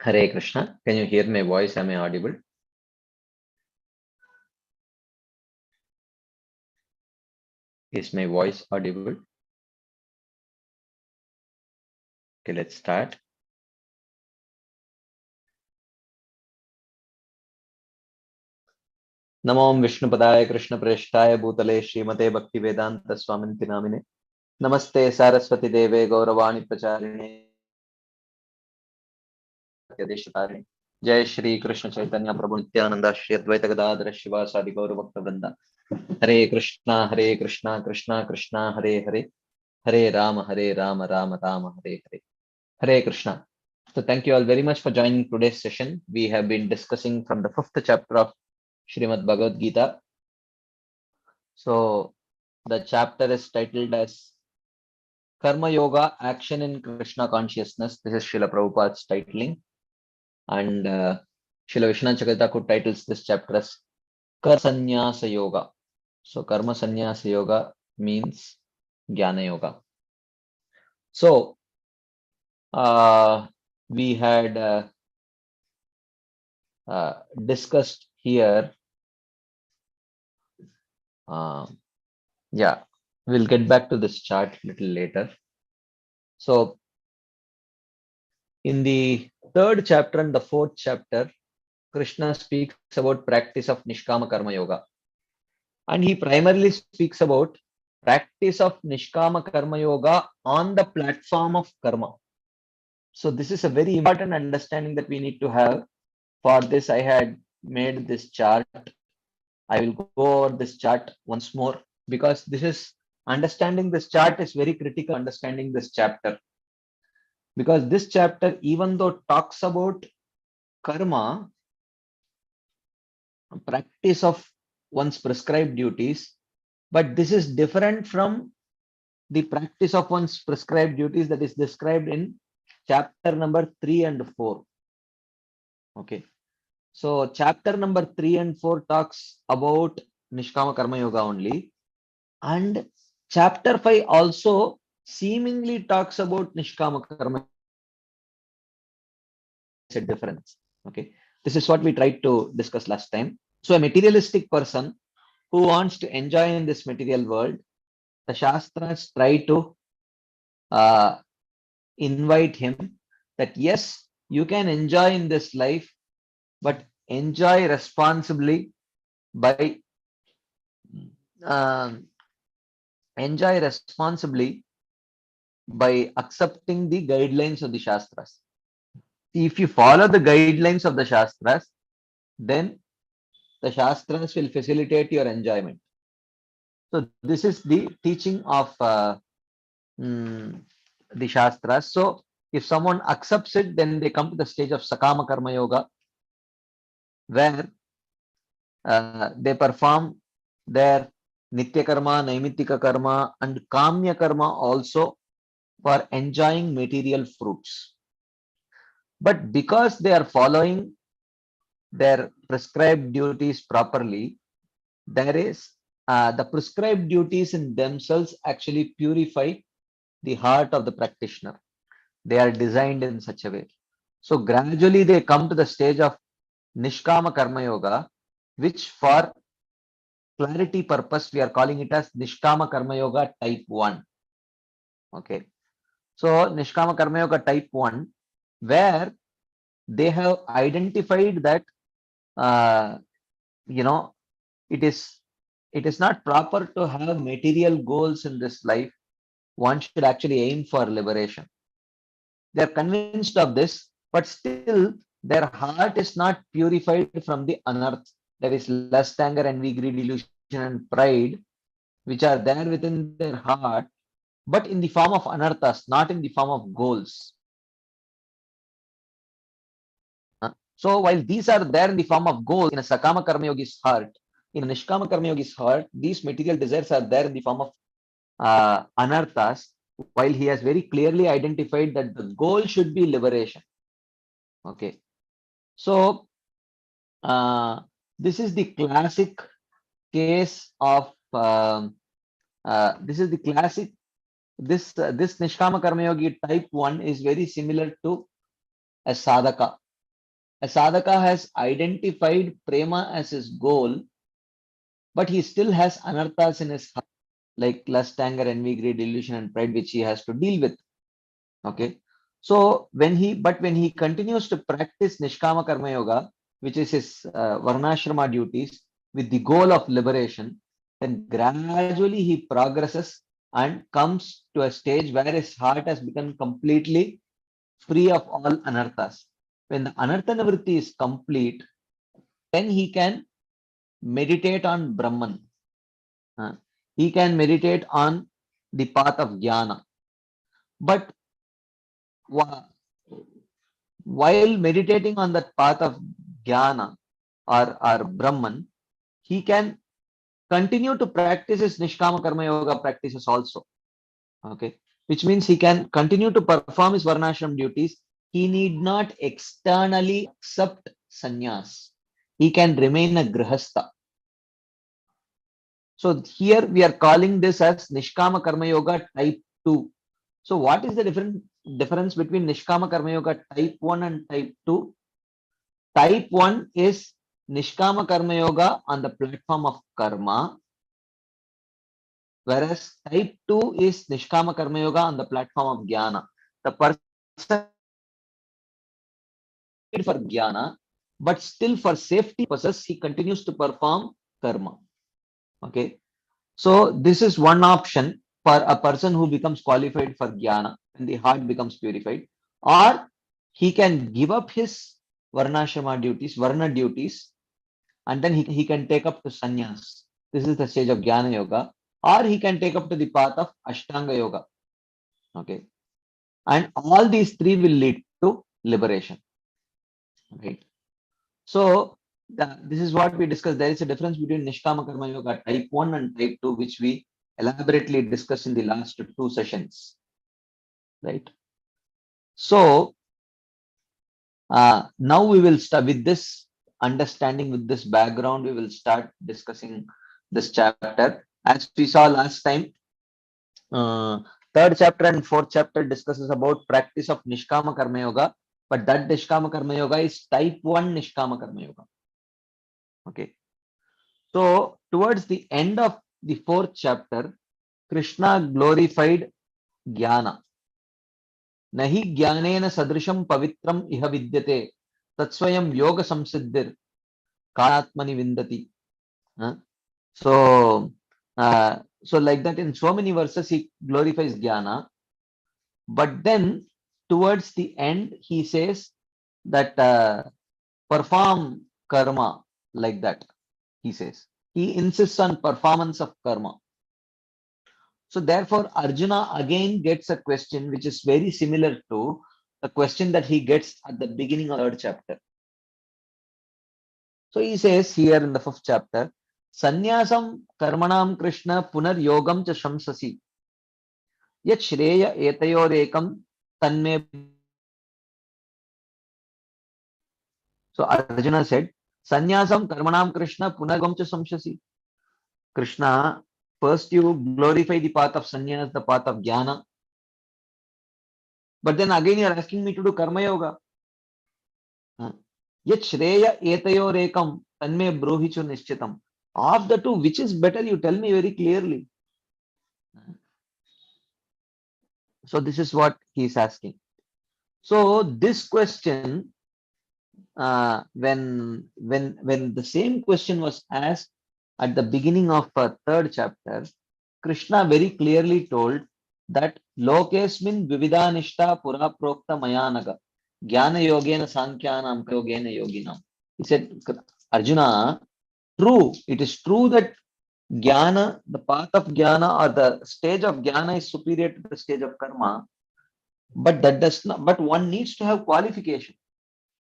Hare Krishna. Can you hear my voice? Am I audible? Is my voice audible? Okay, let's start. Namo Vishnupadaya Krishna Preshtaya Bhutale Srimate Bhakti Vedanta Swaminti Namine. Namaste Saraswati Deve Gauravani Pracharine. Jai Shri Krishna Chaitanya Prabhu Nityananda Shri Advaita Gadadhara Shivasadi Gaura Bhakta Vrinda. Hare Krishna Krishna Krishna Hare Hare. Hare Rama Rama Rama Hare Hare. Hare Krishna. So thank you all very much for joining today's session. We have been discussing from the 5th chapter of Srimad Bhagavad Gita. So the chapter is titled as Karma Yoga, Action in Krishna Consciousness. This is Srila Prabhupada's titling. And Srila Vishwanath Chakravarti titles this chapter as Karma Sannyasa Yoga. So Karma Sannyasa Yoga means Jnana Yoga. So we had discussed here. Yeah, we'll get back to this chart a little later. So in the 3rd chapter and the 4th chapter, Krishna speaks about practice of Nishkama Karma Yoga. And he primarily speaks about practice of Nishkama Karma Yoga on the platform of karma. So this is a very important understanding that we need to have. For this, I had made this chart. I will go over this chart once more because this is understanding this chart is very critical. Understanding this chapter, because this chapter, even though talks about karma, practice of one's prescribed duties, but this is different from the practice of one's prescribed duties that is described in chapter number 3 and 4. Okay, so chapter number 3 and 4 talks about Nishkama Karma Yoga only, and chapter 5 also seemingly talks about Nishkama Karma. A difference. Okay, this is what we tried to discuss last time. So a materialistic person who wants to enjoy in this material world, the Shastras try to invite him that yes, you can enjoy in this life, but enjoy responsibly by accepting the guidelines of the Shastras. If you follow the guidelines of the Shastras, then the Shastras will facilitate your enjoyment. So this is the teaching of the Shastras. So if someone accepts it, then they come to the stage of Sakama Karma Yoga, where they perform their Nitya Karma, Naimittika Karma, and Kamya Karma also for enjoying material fruits. But because they are following their prescribed duties properly, there is the prescribed duties in themselves actually purify the heart of the practitioner. They are designed in such a way. So gradually they come to the stage of Nishkama Karma Yoga, which for clarity purpose, we are calling it as Nishkama Karma Yoga type 1. Okay. So Nishkama Karma Yoga type 1, where they have identified that, it is not proper to have material goals in this life. One should actually aim for liberation. They are convinced of this, but still their heart is not purified from the anarth. There is lust, anger, envy, greed, illusion, and pride, which are there within their heart, but in the form of anarthas, not in the form of goals. So while these are there in the form of goals in a Sakama Karma Yogi's heart, in a Nishkama Karma Yogi's heart, these material desires are there in the form of anarthas, while he has very clearly identified that the goal should be liberation. Okay, so this is the classic case of this Nishkama Karma Yogi type 1 is very similar to a sadhaka. a sadhaka has identified prema as his goal, but he still has anarthas in his heart, like lust, anger, envy, greed, delusion, and pride, which he has to deal with. Okay. So when he continues to practice Nishkama Karma Yoga, which is his Varnashrama duties, with the goal of liberation, then gradually he progresses and comes to a stage where his heart has become completely free of all anarthas. When the anartha nivritti is complete, then he can meditate on Brahman. He can meditate on the path of jnana. But while meditating on that path of jnana or Brahman, he can continue to practice his Nishkama Karma Yoga practices also. Okay, which means he can continue to perform his Varnashram duties. He need not externally accept sannyas. He can remain a grihastha. So here we are calling this as Nishkama Karma Yoga type 2. So what is the difference between Nishkama Karma Yoga type 1 and type 2? Type 1 is Nishkama Karma Yoga on the platform of karma, whereas type 2 is Nishkama Karma Yoga on the platform of jnana. The person for jnana, but still for safety purposes, he continues to perform karma. Okay. So this is one option for a person who becomes qualified for jnana and the heart becomes purified, or he can give up his varnashrama duties, varna duties, and then he can take up to sannyas. This is the stage of jnana yoga, or he can take up to the path of ashtanga yoga. Okay, and all these three will lead to liberation. Right. So this is what we discussed. There is a difference between Nishkama Karma Yoga type 1 and type 2, which we elaborately discussed in the last 2 sessions. Right. So now we will start with this understanding, with this background, we will start discussing this chapter. As we saw last time, third chapter and fourth chapter discusses about practice of Nishkama Karma Yoga, but that Nishkama Karma Yoga is type 1 Nishkama Karma Yoga. Okay. So towards the end of the fourth chapter, Krishna glorified Jnana. Nahi Jnanena sadrisham pavitram iha vidyate tatsvayam yoga samsiddhir karatmani vindati. So like that, in so many verses he glorifies Jnana, but then towards the end he says that perform karma, like that. He says he insists on performance of karma. So therefore Arjuna again gets a question which is very similar to the question that he gets at the beginning of the third chapter. So he says here in the fifth chapter, Sannyasam karmanam Krishna punar yogam cha shamsasi yat shreya etayorekam tanme. So Arjuna said, Sannyasam karmanam Krishna punar yogam cha shamsasi. Krishna, first you glorify the path of sannyas, the path of jnana, but then again you are asking me to do karma yoga. Yet shreya etayorekam tanme brohichu nishchitam. Of the two, which is better? You tell me very clearly. So this is what he is asking. So this question, when the same question was asked at the beginning of a third chapter, Krishna very clearly told that Lokesmin Vividanishta Pura Prokta Mayanaga Jnana Yogena Sankyanam Yogena Yoginam. He said, Arjuna, true, it is true that Jnana, the path of Jnana or the stage of Jnana is superior to the stage of karma, but that does not, but one needs to have qualification.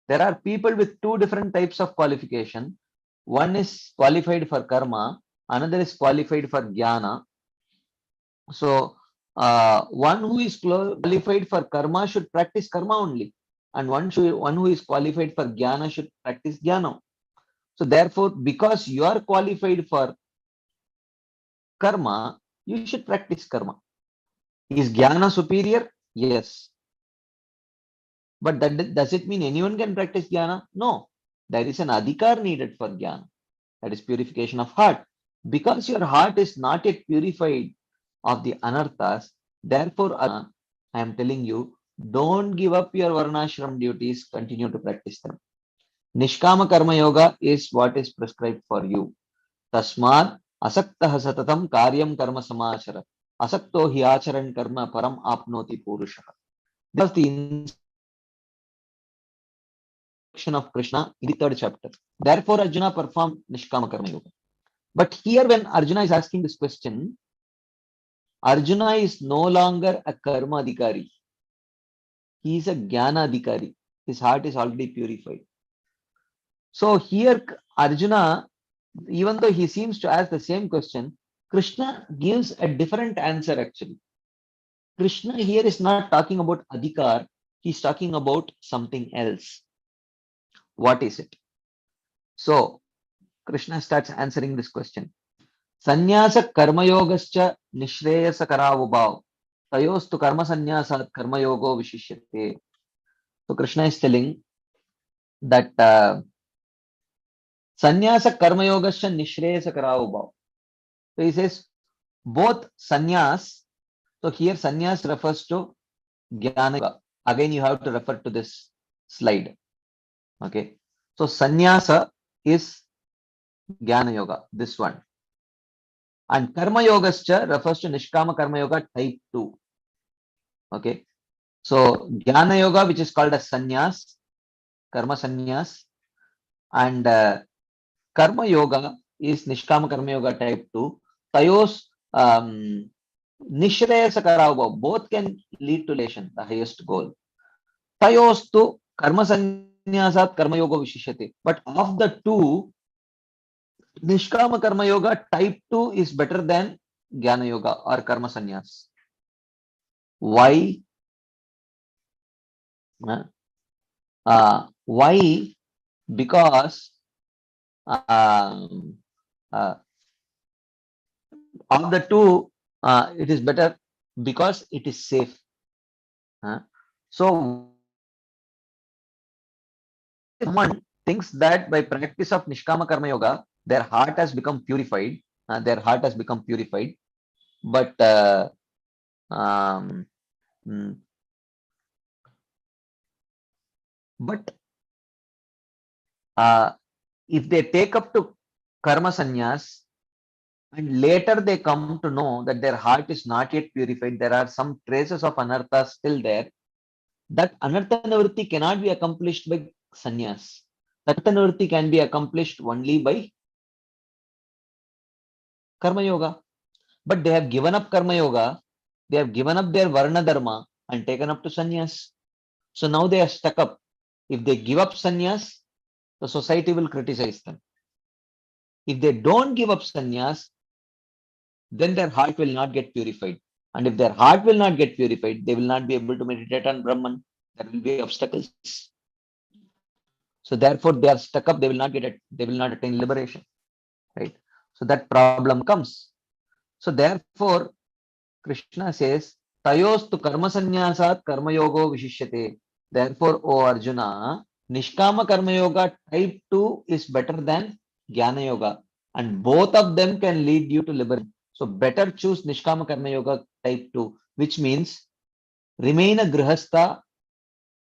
There are people with two different types of qualification. One is qualified for karma, another is qualified for Jnana. So one who is qualified for karma should practice karma only, and one who is qualified for Jnana should practice Jnana. So therefore, because you are qualified for karma, you should practice karma. Is Jnana superior? Yes. But does it mean anyone can practice jnana? No. There is an adhikar needed for jnana. That is purification of heart. Because your heart is not yet purified of the anarthas, therefore, I am telling you, don't give up your varnashram duties, continue to practice them. Nishkama karma yoga is what is prescribed for you. Tasmad asaktah satatam karyam karma samachara. Asakto hi acharan karma param apnoti purusha. This was the instruction of Krishna in the 3rd chapter. Therefore, Arjuna performed Nishkama karma yoga. But here, when Arjuna is asking this question, Arjuna is no longer a karma adhikari. He is a jnana adhikari. His heart is already purified. So here, Arjuna, even though he seems to ask the same question, Krishna gives a different answer actually. Krishna here is not talking about adhikar, he's talking about something else. What is it? So, Krishna starts answering this question. Sannyasa karmayogascha nishreyasa karavubhav. Tayostu karma sannyasat karmayogo vishishyate. So, Krishna is telling that sannyasa karmayogascha nishreyasa karavubhav. So, he says both sannyas. So, here sannyas refers to jnana yoga. Again, you have to refer to this slide. Okay. So, sannyasa is jnana yoga, this one. And karma yogascha refers to nishkama karma yoga type 2. Okay. So, jnana yoga, which is called as sannyas, karma sannyas, and karma yoga is nishkama karma yoga type 2. Tayos nishreyasa karavubhav, both can lead to elation, the highest goal. Tayostu karma sannyasat karma yoga vishishyate. But of the two, Nishkama karma yoga type 2 is better than jnana yoga or karma sannyas. Why? Why? Because of the two, it is better because it is safe. So, someone thinks that by practice of Nishkama karma yoga, their heart has become purified. But if they take up to karma sannyas and later they come to know that their heart is not yet purified, there are some traces of anartha still there, that anartha nivritti cannot be accomplished by sannyas. That nivritti can be accomplished only by karma yoga. But they have given up karma yoga, they have given up their varna dharma and taken up to sannyas. So now they are stuck up. If they give up sannyas, the society will criticize them. If they don't give up sannyas, then their heart will not get purified. And if their heart will not get purified, they will not be able to meditate on Brahman. There will be obstacles. So therefore, they are stuck up. They will not attain liberation. Right? So that problem comes. So therefore, Krishna says, Tayostu karma sannyasat karma yogo vishishyate. Therefore, O Arjuna, Nishkama karma yoga type 2 is better than Jnana yoga. And both of them can lead you to liberation. So better choose Nishkama karma yoga type 2, which means remain a grihastha,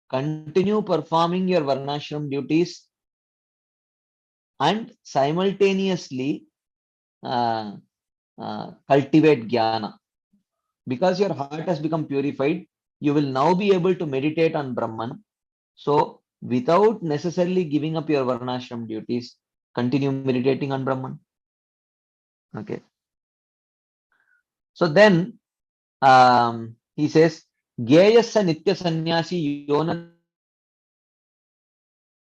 continue performing your varnashram duties, and simultaneously cultivate jnana. Because your heart has become purified, you will now be able to meditate on Brahman. So, without necessarily giving up your varnashram duties, continue meditating on Brahman. Okay. So then he says, Gyayasa nitya sannyasi yona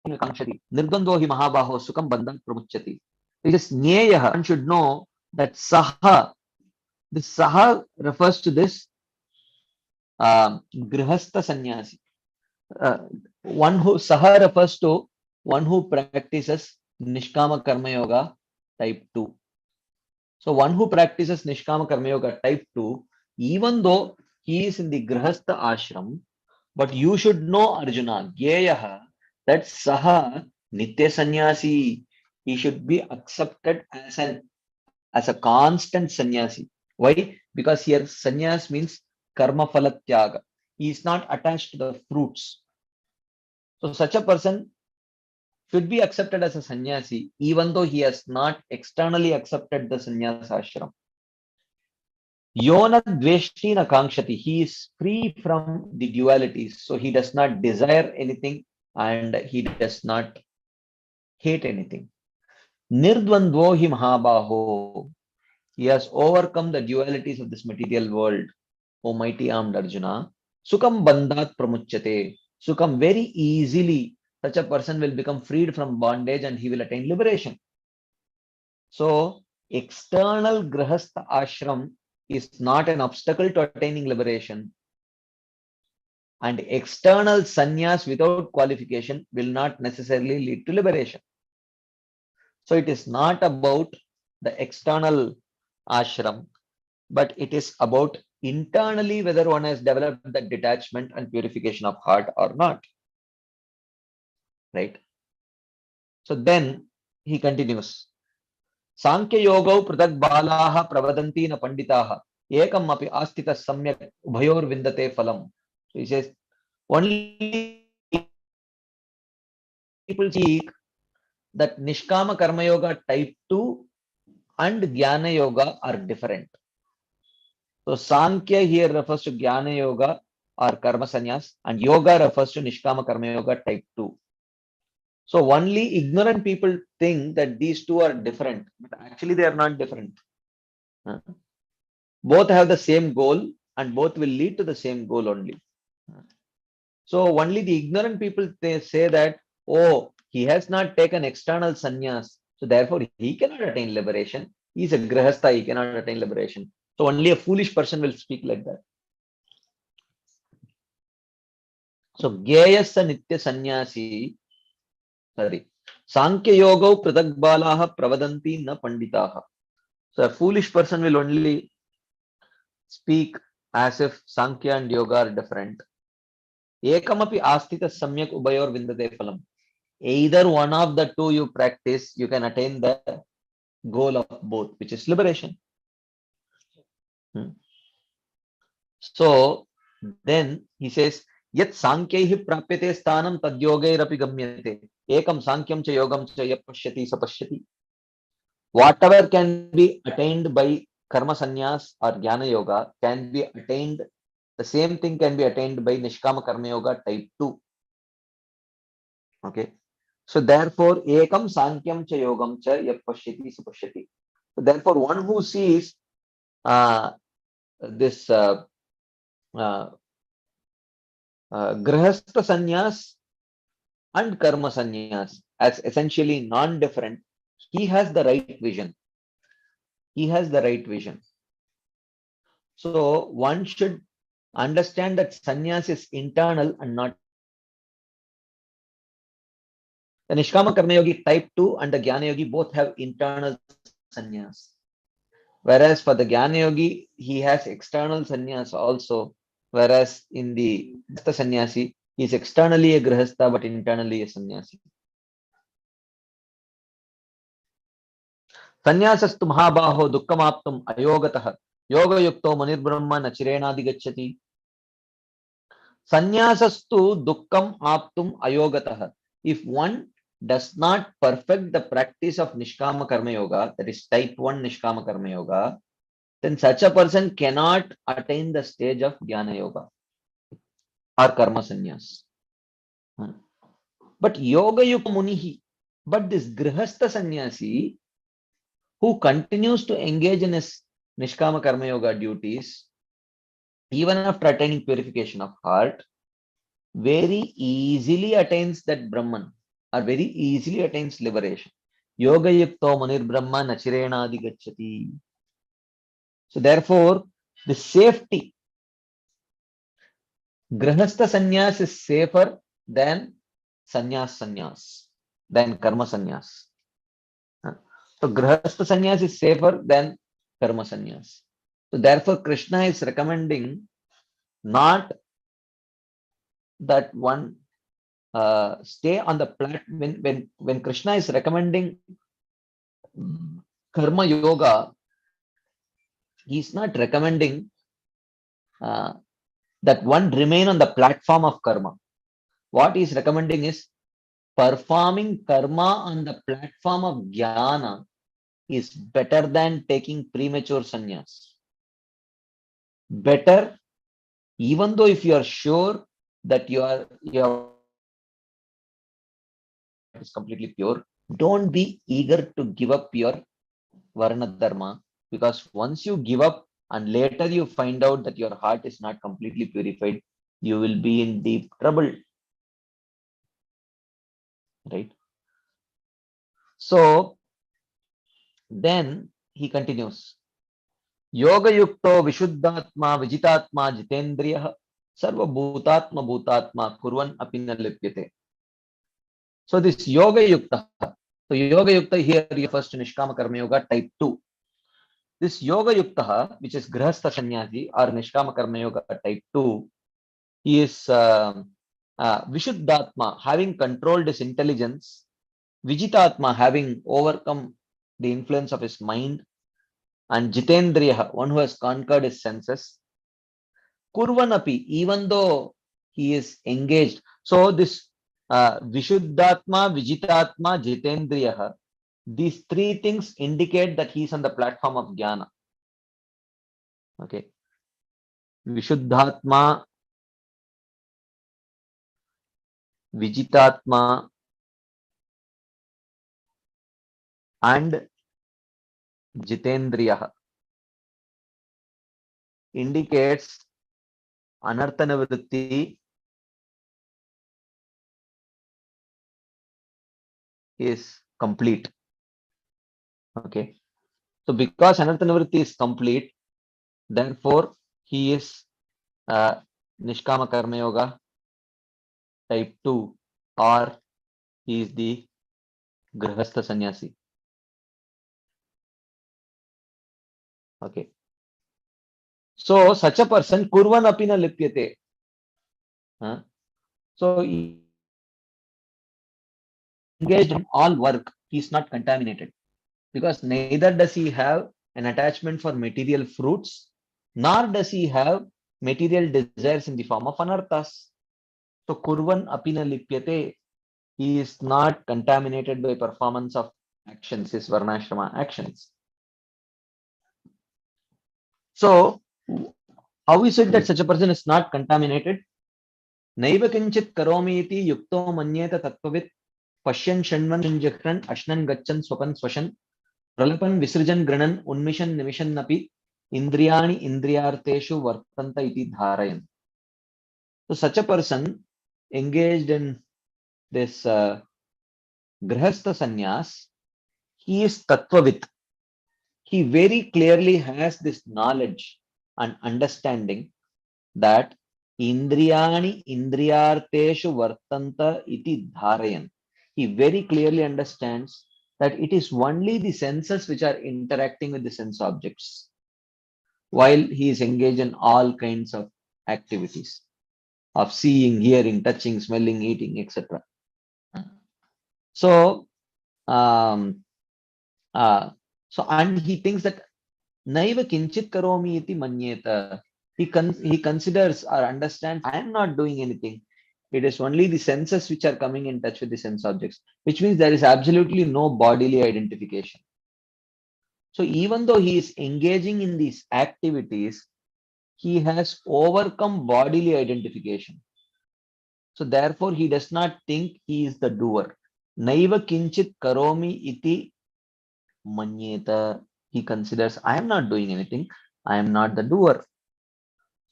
nirbandho hi mahabaho sukam bandhan pramuchyati. It is Nyeyah. One should know that Saha, this Saha refers to this Grihastha sannyasi. One who Saha refers to one who practices Nishkama Karma Yoga type 2. So one who practices Nishkama Karma Yoga type 2, even though he is in the Grihastha ashram, But you should know, Arjuna, Gyeyaha, that Saha Nitya Sannyasi, he should be accepted as a constant sannyasi. Why? Because here sannyas means karma phala tyaga. He is not attached to the fruits. So such a person should be accepted as a sannyasi, even though he has not externally accepted the sannyasa ashram. Yona dveshti na kankshati. He is free from the dualities. So he does not desire anything and he does not hate anything. Nirdvandvo hi mahabaho. He has overcome the dualities of this material world. O mighty armed Arjuna. Sukham bandhat pramuchyate. Sukham, very easily, such a person will become freed from bondage and he will attain liberation. So, external grahastha ashram is not an obstacle to attaining liberation. And external sannyas without qualification will not necessarily lead to liberation. So, it is not about the external ashram, but it is about internally whether one has developed that detachment and purification of heart or not. Right? So then he continues. Sankhya yogau pratak balaha pravadanti na panditaha ekam api astita samyak ubhayor vindate phalam. So he says, only people seek that Nishkama Karma Yoga type 2 and Jnana Yoga are different. So Sankhya here refers to Jnana Yoga or Karma Sannyas, and Yoga refers to Nishkama Karma Yoga type 2. So only ignorant people think that these two are different, but actually they are not different. Both have the same goal and both will lead to the same goal only. So only the ignorant people, they say that, oh, he has not taken external sannyas, so therefore he cannot attain liberation. He is a grihastha, he cannot attain liberation. So only a foolish person will speak like that. So Gyayasa Nitya Sannyasi, sorry, Sankhya Yoga Pradakbalaha Pravadanti na Panditaha. So a foolish person will only speak as if Sankhya and Yoga are different. Ekamapi astita samyak ubayor vindate phalam. Either one of the two you practice, you can attain the goal of both, which is liberation. So then he says, Yat Sankhyahi prapyate sthanam tadyogairapi gamyate. Ekam Sankyam cha yogam cha yap pashyati sapashyati. Whatever can be attained by karma sannyas or jnana yoga can be attained, the same thing can be attained by Nishkama Karma Yoga type 2. Okay. So therefore, ekam sankyam cha yogam cha yap pashyati sapashyati. So therefore, one who sees this grihastha sannyas and karma sannyas as essentially non-different, he has the right vision. He has the right vision. So one should understand that sannyas is internal and not. The Nishkama Karma Yogi type 2 and the Jnana Yogi both have internal sannyas. Whereas for the Jnana Yogi, he has external sannyas also. Whereas in the sannyasi, he is externally a grihastha but internally a sannyasi. Sannyasasthu mahabaho dukkhamaptum ayogatah yoga yukto manirbrahma nachirenadi Sannyasasthu dukkham aptum ayogatah. If one does not perfect the practice of Nishkama Karma Yoga, that is type 1 Nishkama Karma Yoga, then such a person cannot attain the stage of Jnana Yoga or Karma Sannyas. But Yoga Yukta Munihi, but this Grihastha Sannyasi who continues to engage in his Nishkama Karma Yoga duties, even after attaining purification of heart, very easily attains that Brahman or very easily attains liberation. Yoga Yukta Manir Brahma Nachirena Gacchati. So therefore, the safety, Grihastha Sannyas is safer than Sannyas, than Karma Sannyas. So Grihastha Sannyas is safer than Karma Sannyas. So therefore, Krishna is recommending not that one stay on the when Krishna is recommending karma yoga, he is not recommending uh, that one remain on the platform of karma. What he is recommending is performing karma on the platform of jnana is better than taking premature sannyas. Better, even though if you are sure that your is completely pure, don't be eager to give up your varna dharma, because once you give up and later you find out that your heart is not completely purified, you will be in deep trouble, right? So then he continues, yoga yukto vishuddhatma vijitatma jitendriyah sarva bhutatma bhutatma kurvan apina lipyate. So this yoga yukta, so yoga yukta here refers to nishkama karma yoga type 2. This yoga yukta, which is grihastha sannyasi or nishkama karma yoga type 2, he is vishuddhatma, having controlled his intelligence, vijitatma, having overcome the influence of his mind, and jitendriya, one who has conquered his senses. Kurvanapi, even though he is engaged. So this vishuddhatma, vijitatma, jitendriya, these three things indicate that he is on the platform of jnana. Okay. Vishuddhatma, vijitatma, and jitendriya indicates anartha nivritti is complete. Okay. So because anartha nivritti is complete, therefore he is nishkama karma yoga type 2, or he is the grihastha sannyasi. Okay. So such a person kurvan apina lipyate. So engaged in all work, he is not contaminated, because neither does he have an attachment for material fruits, nor does he have material desires in the form of anarthas. So kurvan apina lipyate, he is not contaminated by performance of actions, his varnashrama actions. So how is it that such a person is not contaminated? Naiva kinchit karomi iti yukto manyeta tattvavit pashyan shanvan shinjakhran ashnan gachan swapan swashan pralapan visrijan granan unmishan nimishan napi indriyani indriyarteshu vartanta iti dharayan. So such a person engaged in this grihastha sannyas, he is tattvavit. He very clearly has this knowledge and understanding that indriyani indriyarteshu vartanta iti dharayan. He very clearly understands that it is only the senses which are interacting with the sense objects while he is engaged in all kinds of activities of seeing, hearing, touching, smelling, eating, etc. So, um, and he thinks that naiva kinchit karomi iti manyeta. He considers or understands, I am not doing anything. It is only the senses which are coming in touch with the sense objects, which means there is absolutely no bodily identification. So even though he is engaging in these activities, he has overcome bodily identification. So therefore, he does not think he is the doer. Naiva kinchit karomi iti manyeta. He considers, I am not doing anything. I am not the doer.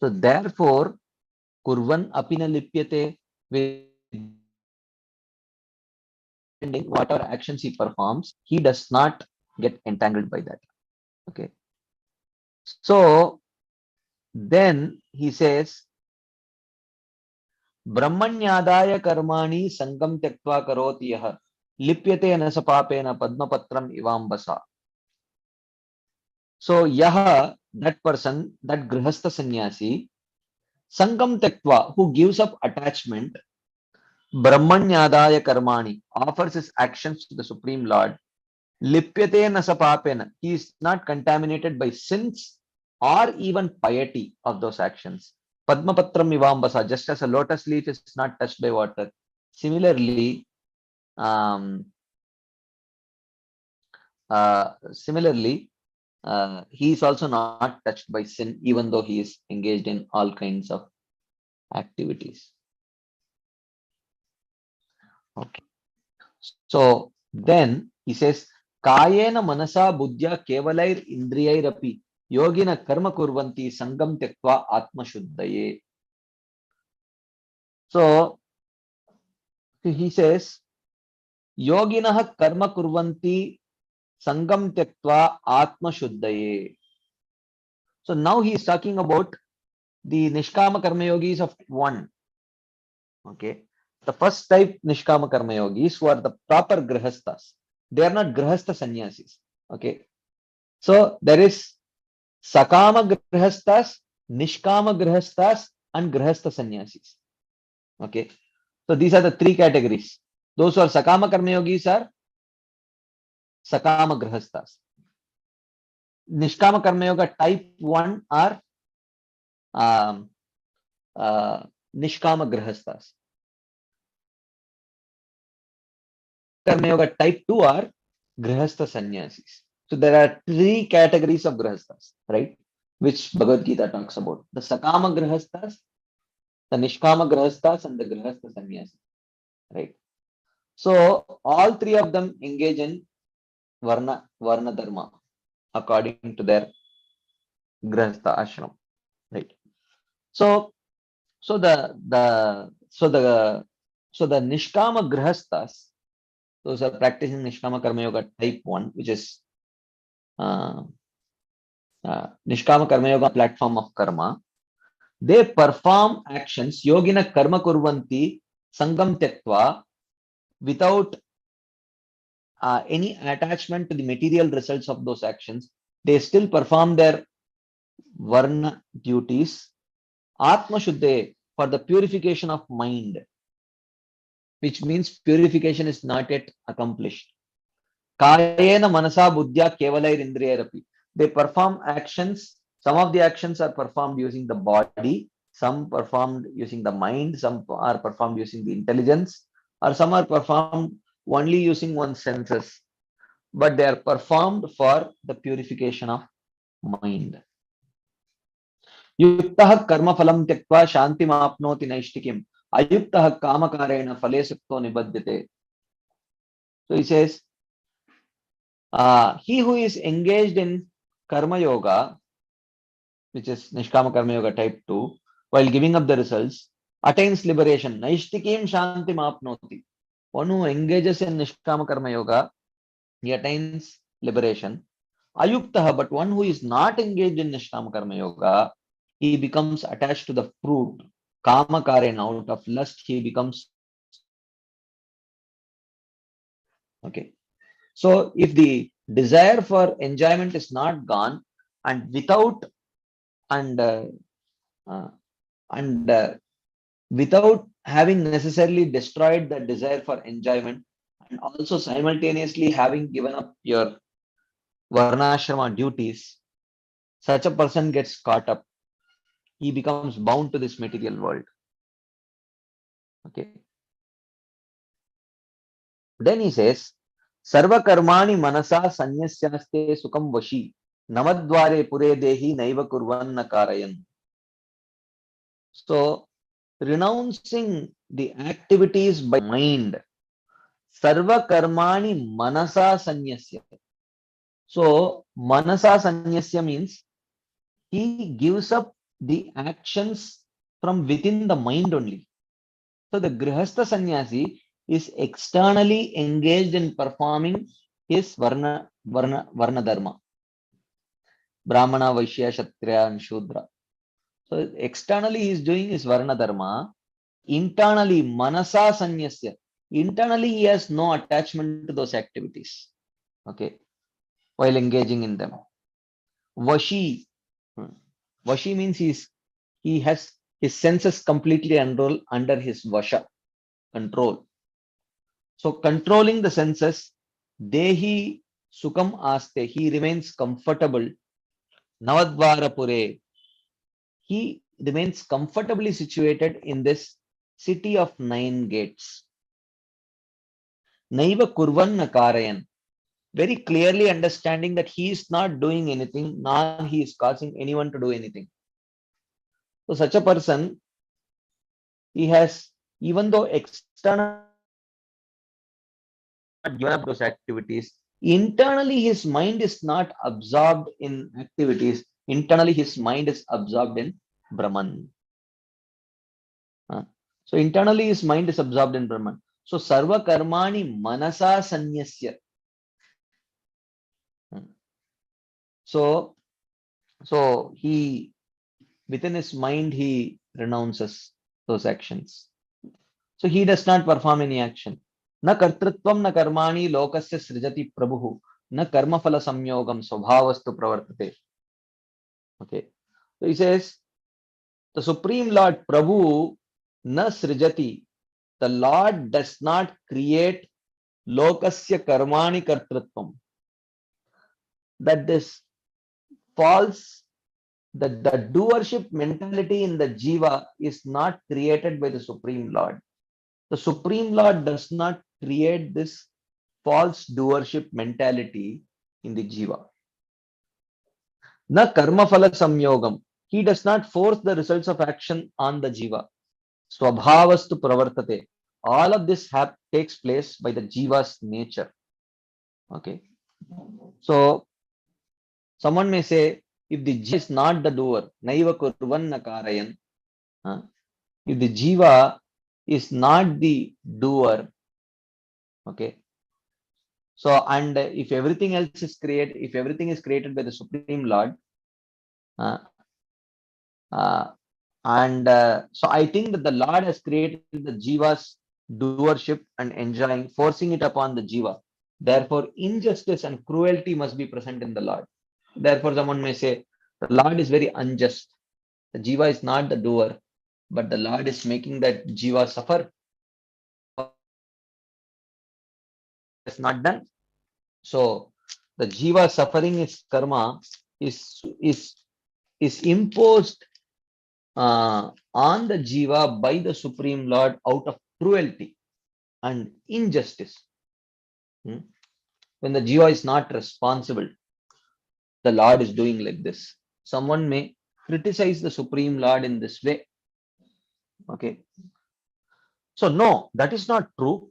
So therefore, kurvan apina lipyate, with whatever actions he performs, he does not get entangled by that. Okay. So then he says, ब्रह्मण्यादाय कर्माणि संगम त्यक्त्वा करोति यः लिप्यते न स पापेन पद्मपत्रम इवाम्बसा. So yaha, that person, that grihastha sannyasi, Sangam Tektva, who gives up attachment, Brahmanyadaya Karmani, offers his actions to the Supreme Lord, Lipyate Nasapapena, he is not contaminated by sins or even piety of those actions. Padmapatram Ivambasa, just as a lotus leaf is not touched by water. Similarly, um, similarly, he is also not touched by sin, even though he is engaged in all kinds of activities. Okay. So then he says, Kayena manasa buddhya kevalair indriyairapi yogina karma kurvanti sangam tektva atma shuddhaye. So he says, Yoginah karma kurvanti sangam tektva atma shuddhaye. So now he is talking about the Nishkama Karma Yogis of one. Okay. The first type Nishkama Karma Yogis who are the proper Grihasthas. They are not Grihastha sannyasis. Okay. So there is Sakama Grihasthas, Nishkama Grihasthas, and Grihastha sannyasis. Okay. So these are the three categories. Those who are Sakama Karma Yogis are Sakama Grihasthas. Nishkama Karma Yoga type 1 are Nishkama Grihasthas. Karma Yoga type 2 are Grihastha sannyasis. So there are three categories of Grihasthas, right? Which Bhagavad Gita talks about. The Sakama Grihasthas, the Nishkama Grihasthas, and the Grihastha sannyasis, right? So all three of them engage in Varna Dharma according to their Grihastha ashram, right? So the Nishkama Grihasthas, those are practicing Nishkama Karma Yoga type 1, which is Nishkama Karma Yoga platform of karma. They perform actions, Yogina Karma Kurvanti Sangam Tektva, without any attachment to the material results of those actions. They still perform their Varna duties, Atma Shuddhe, for the purification of mind, which means purification is not yet accomplished. Kayena Manasa Buddhya Kevalair Indriyarapi. They perform actions. Some of the actions are performed using the body, some performed using the mind, some are performed using the intelligence, or some are performed only using one's senses. But they are performed for the purification of mind. Yuktah karma phalam tyakva shantim apnoti naishtikim. Ayuktah kamakarena phale sukto nibadhyate. So he says, he who is engaged in karma yoga, which is Nishkama Karma Yoga type 2, while giving up the results, attains liberation. Naishtikim shantim apnoti. One who engages in Nishkama Karma Yoga, he attains liberation. Ayuktaha, but one who is not engaged in Nishkama Karma Yoga, he becomes attached to the fruit. Kama karena, out of lust, he becomes. Okay. So if the desire for enjoyment is not gone, and without without having necessarily destroyed the desire for enjoyment, and also simultaneously having given up your varnashrama duties, such a person gets caught up. He becomes bound to this material world. Okay. Then he says, Sarva karmani manasa sanyasyaste sukam vashi namadvare pure dehi naiva kurvanna karayan. So renouncing the activities by mind, sarva karmani manasa sanyasya. So manasa sanyasya means he gives up the actions from within the mind only. So the grihastha sannyasi is externally engaged in performing his varna dharma, brahmana, vaishya, kshatriya, and shudra. So externally he is doing his varna dharma. Internally, manasa sanyasya. Internally, he has no attachment to those activities. Okay, while engaging in them. Vashi. Vashi means he has His senses completely enroll under his vasha, control. So controlling the senses, Dehi Sukam Aste, he remains comfortable. Navadvarapure, he remains comfortably situated in this city of 9 gates. Naiva Kurvan Karayan, very clearly understanding that he is not doing anything, nor he is causing anyone to do anything. So such a person, he has, even though external given up those activities, internally his mind is not absorbed in activities. Internally his mind is absorbed in Brahman. So internally his mind is absorbed in Brahman. So sarva karmani manasa sanyasya. So he, within his mind, he renounces those actions. So he does not perform any action. Na kartrutvam na karmani lokasya srijati prabhu na karma phala samyogam svabhavastu pravartate. Okay. So he says, the Supreme Lord Prabhu na srijati. The Lord does not create lokasya karmani kartrutvam. That this false, that the doership mentality in the jiva is not created by the Supreme Lord. The Supreme Lord does not create this false doership mentality in the jiva. Na karma phala samyogam. He does not force the results of action on the jiva. Swabhavastu pravartate. All of this takes place by the jiva's nature. Okay. So someone may say, if the jiva is not the doer, naiva kurvan na karayan. If the jiva is not the doer, okay. So, and if everything else is created, if everything is created by the Supreme Lord, so I think that the Lord has created the jiva's doership and enjoying, forcing it upon the jiva. Therefore, injustice and cruelty must be present in the Lord. Therefore, someone may say, the Lord is very unjust. The jiva is not the doer, but the Lord is making that jiva suffer. It's not done. So the jiva suffering is karma is imposed on the jiva by the Supreme Lord out of cruelty and injustice. When the jiva is not responsible, the Lord is doing like this. Someone may criticize the Supreme Lord in this way. Okay. So no, that is not true.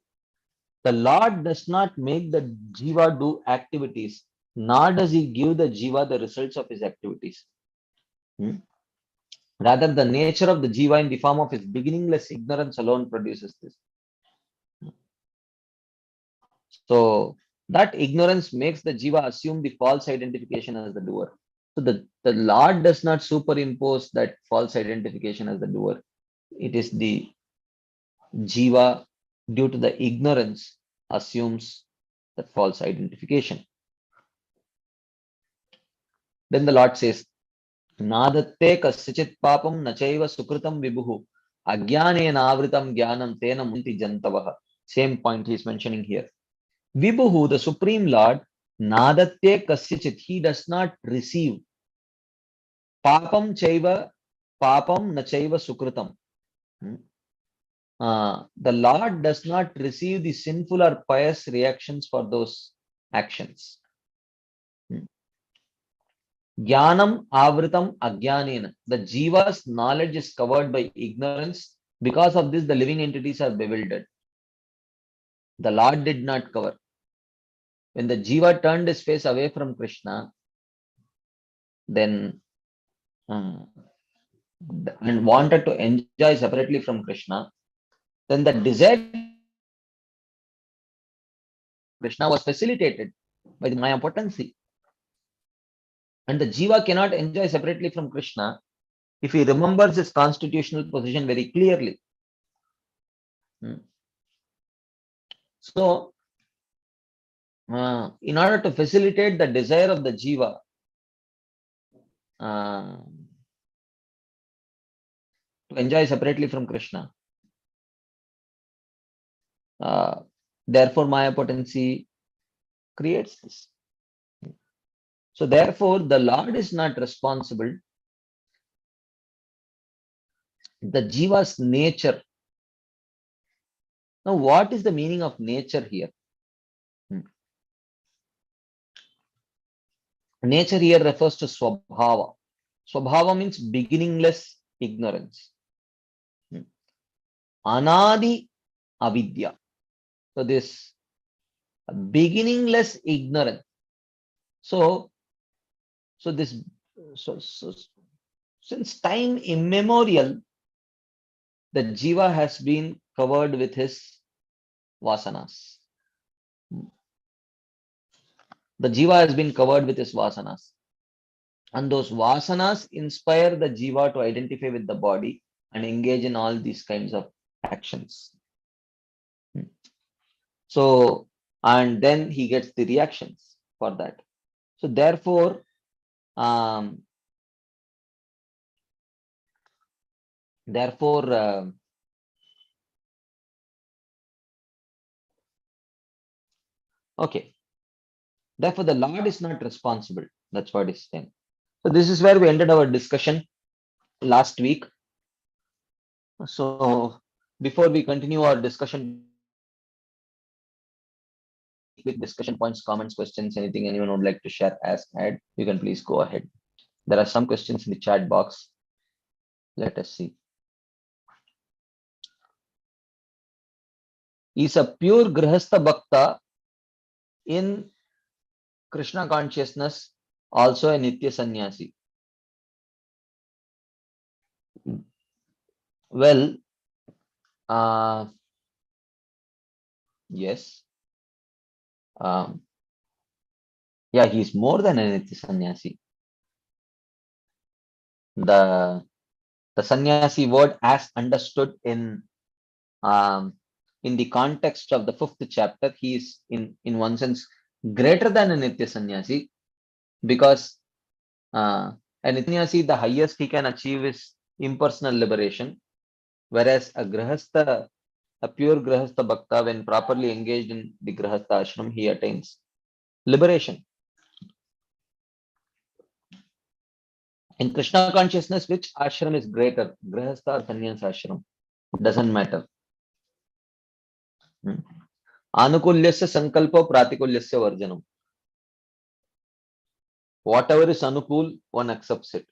The Lord does not make the jiva do activities, nor does he give the jiva the results of his activities. Rather, the nature of the jiva in the form of his beginningless ignorance alone produces this. So that ignorance makes the jiva assume the false identification as the doer. So the Lord does not superimpose that false identification as the doer. It is the jiva, due to the ignorance, assumes that false identification. Then the Lord says, Nadatte kasyachit papam nachaiva sukritam vibhuhu agyane navritam jnanam tena munti jantavaha. Same point he is mentioning here. Vibhuhu, the Supreme Lord, nadatte kasyachit, he does not receive papam chaiva, papam nachaiva sukritam. The Lord does not receive the sinful or pious reactions for those actions. Jnanam avritam ajnanena. The jiva's knowledge is covered by ignorance. Because of this, the living entities are bewildered. The Lord did not cover. When the jiva turned his face away from Krishna, then and wanted to enjoy separately from Krishna, then the desire Krishna was facilitated by the Maya potency. And the jiva cannot enjoy separately from Krishna if he remembers his constitutional position very clearly. So, in order to facilitate the desire of the jiva, to enjoy separately from Krishna. Therefore, Maya potency creates this. So therefore, the Lord is not responsible. The Jiva's nature. Now, what is the meaning of nature here? Nature here refers to Swabhava. Swabhava means beginningless ignorance. Anadi avidya. So this beginningless ignorance. So since time immemorial, the jiva has been covered with his vasanas. The jiva has been covered with his vasanas. And those vasanas inspire the jiva to identify with the body and engage in all these kinds of actions. So, and then he gets the reactions for that. So therefore, okay. Therefore, the Lord is not responsible. That's what he's saying. So this is where we ended our discussion last week. So before we continue our discussion with discussion points, comments, questions, anything anyone would like to share, ask, add, you can please go ahead. There are some questions in the chat box. Let us see. Is a pure Grihastha Bhakta in Krishna consciousness also a Nitya Sannyasi? Well, yes. Yeah, he's more than a Nitya Sannyasi. The sannyasi word as understood in the context of the 5th chapter, he is in one sense greater than a Nitya Sannyasi, because a Nitya Sannyasi, the highest he can achieve is impersonal liberation, whereas a pure Grihastha Bhakta, when properly engaged in the Grihastha ashram, he attains liberation. In Krishna consciousness, which ashram is greater, Grihastha or Sannyasa ashram? Doesn't matter. Anukulyasya sankalpa pratikulyasya varjanam. Whatever is anukul, one accepts it.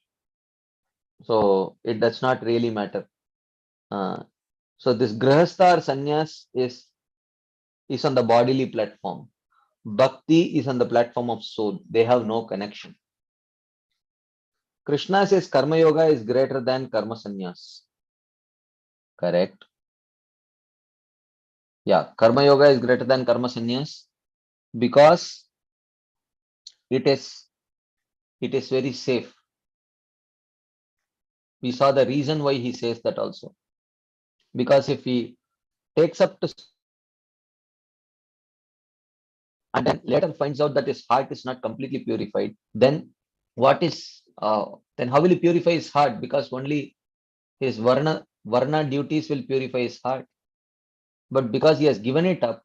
So it does not really matter. So this grihastha or sannyas is on the bodily platform. Bhakti is on the platform of soul. They have no connection. Krishna says karma yoga is greater than karma sannyas. Correct. Yeah, karma yoga is greater than karma sannyas because it is very safe. We saw the reason why he says that also. Because if he takes up to and then later finds out that his heart is not completely purified, then then how will he purify his heart? Because only his varna duties will purify his heart. But because he has given it up,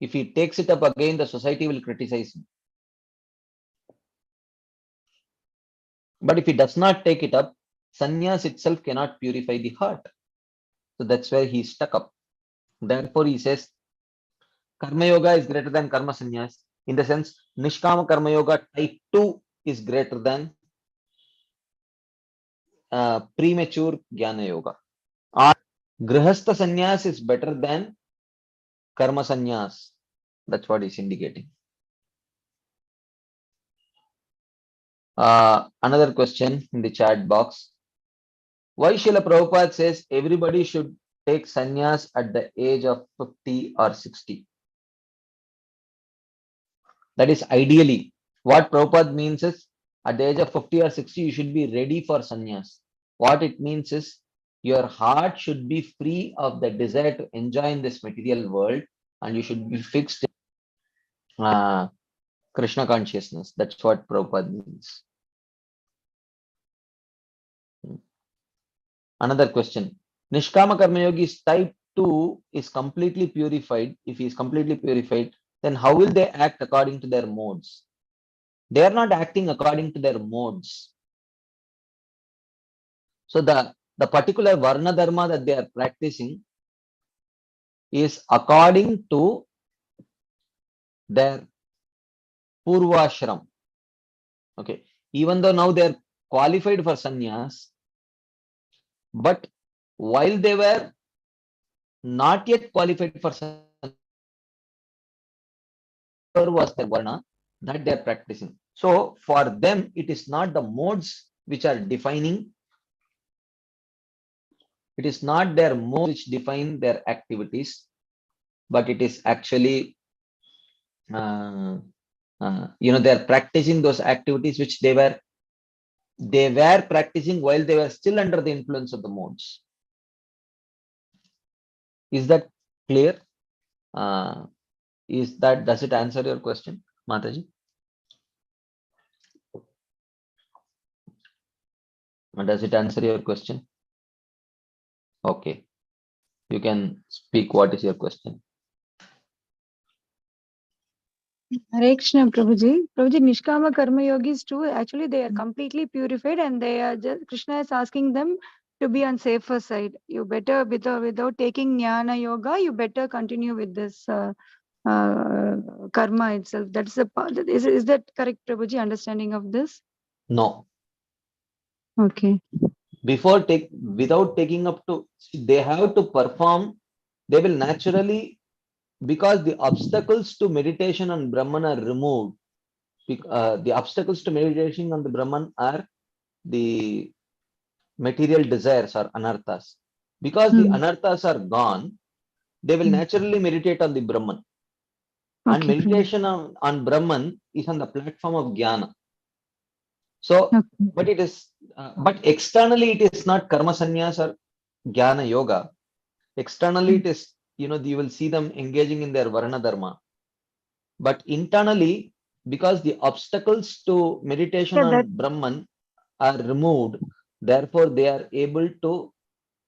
if he takes it up again, the society will criticize him. But if he does not take it up, sannyas itself cannot purify the heart. So that's where he stuck up. Therefore, he says karma yoga is greater than karma sannyas. In the sense, nishkama karma yoga type 2 is greater than premature jnana yoga. Or grihastha sannyas is better than karma sannyas. That's what he's indicating. Another question in the chat box. Why Srila Prabhupada says everybody should take sannyas at the age of 50 or 60? That is ideally. What Prabhupada means is at the age of 50 or 60, you should be ready for sannyas. What it means is your heart should be free of the desire to enjoy in this material world, and you should be fixed in Krishna consciousness. That's what Prabhupada means. Another question. Nishkama Karma Yogi's type 2 is completely purified. If he is completely purified, then how will they act according to their modes? They are not acting according to their modes. So the particular Varna Dharma that they are practicing is according to their Purvashram. Okay. Even though now they are qualified for sannyas, but while they were not yet qualified for sannyas, was the Varna that they are practicing. So for them, it is not the modes which are defining. It is not their modes which define their activities, but it is actually, they are practicing those activities which they were practicing while they were still under the influence of the modes. Is that clear? Does it answer your question, Mataji? Does it answer your question? Okay. You can speak. What is your question? Hare Krishna, Prabhuji. Prabhuji, Nishkama Karma Yogis too, actually they are completely purified and they are just, Krishna is asking them to be on safer side. You better, without taking Jnana Yoga, you better continue with this karma itself. That's the part. Is that correct, Prabhuji, understanding of this? No. Okay. Without taking up to, they have to perform, they will naturally, because the obstacles to meditation on Brahman are removed. The obstacles to meditation on the Brahman are the material desires or anarthas. Because the anarthas are gone, they will naturally meditate on the Brahman. And Okay, meditation on Brahman is on the platform of Jnana. So, but it is, but externally it is not karma sannyas or Jnana yoga. Externally it is, you will see them engaging in their Varna Dharma. But internally, because the obstacles to meditation on Brahman are removed, therefore they are able to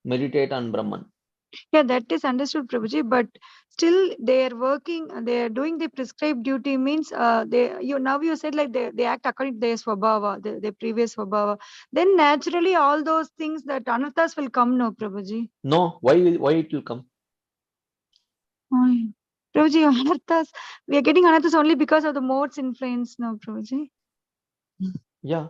meditate on Brahman. Yeah, that is understood, Prabhuji, but still they are working, they are doing the prescribed duty means now you said like they act according to their swabhava, their previous swabhava. Then naturally all those things that anarthas will come, no, Prabhuji. No, why it will come? Prabhuji, anarthas, we are getting anarthas only because of the mode's influence, no, Prabhuji. Yeah.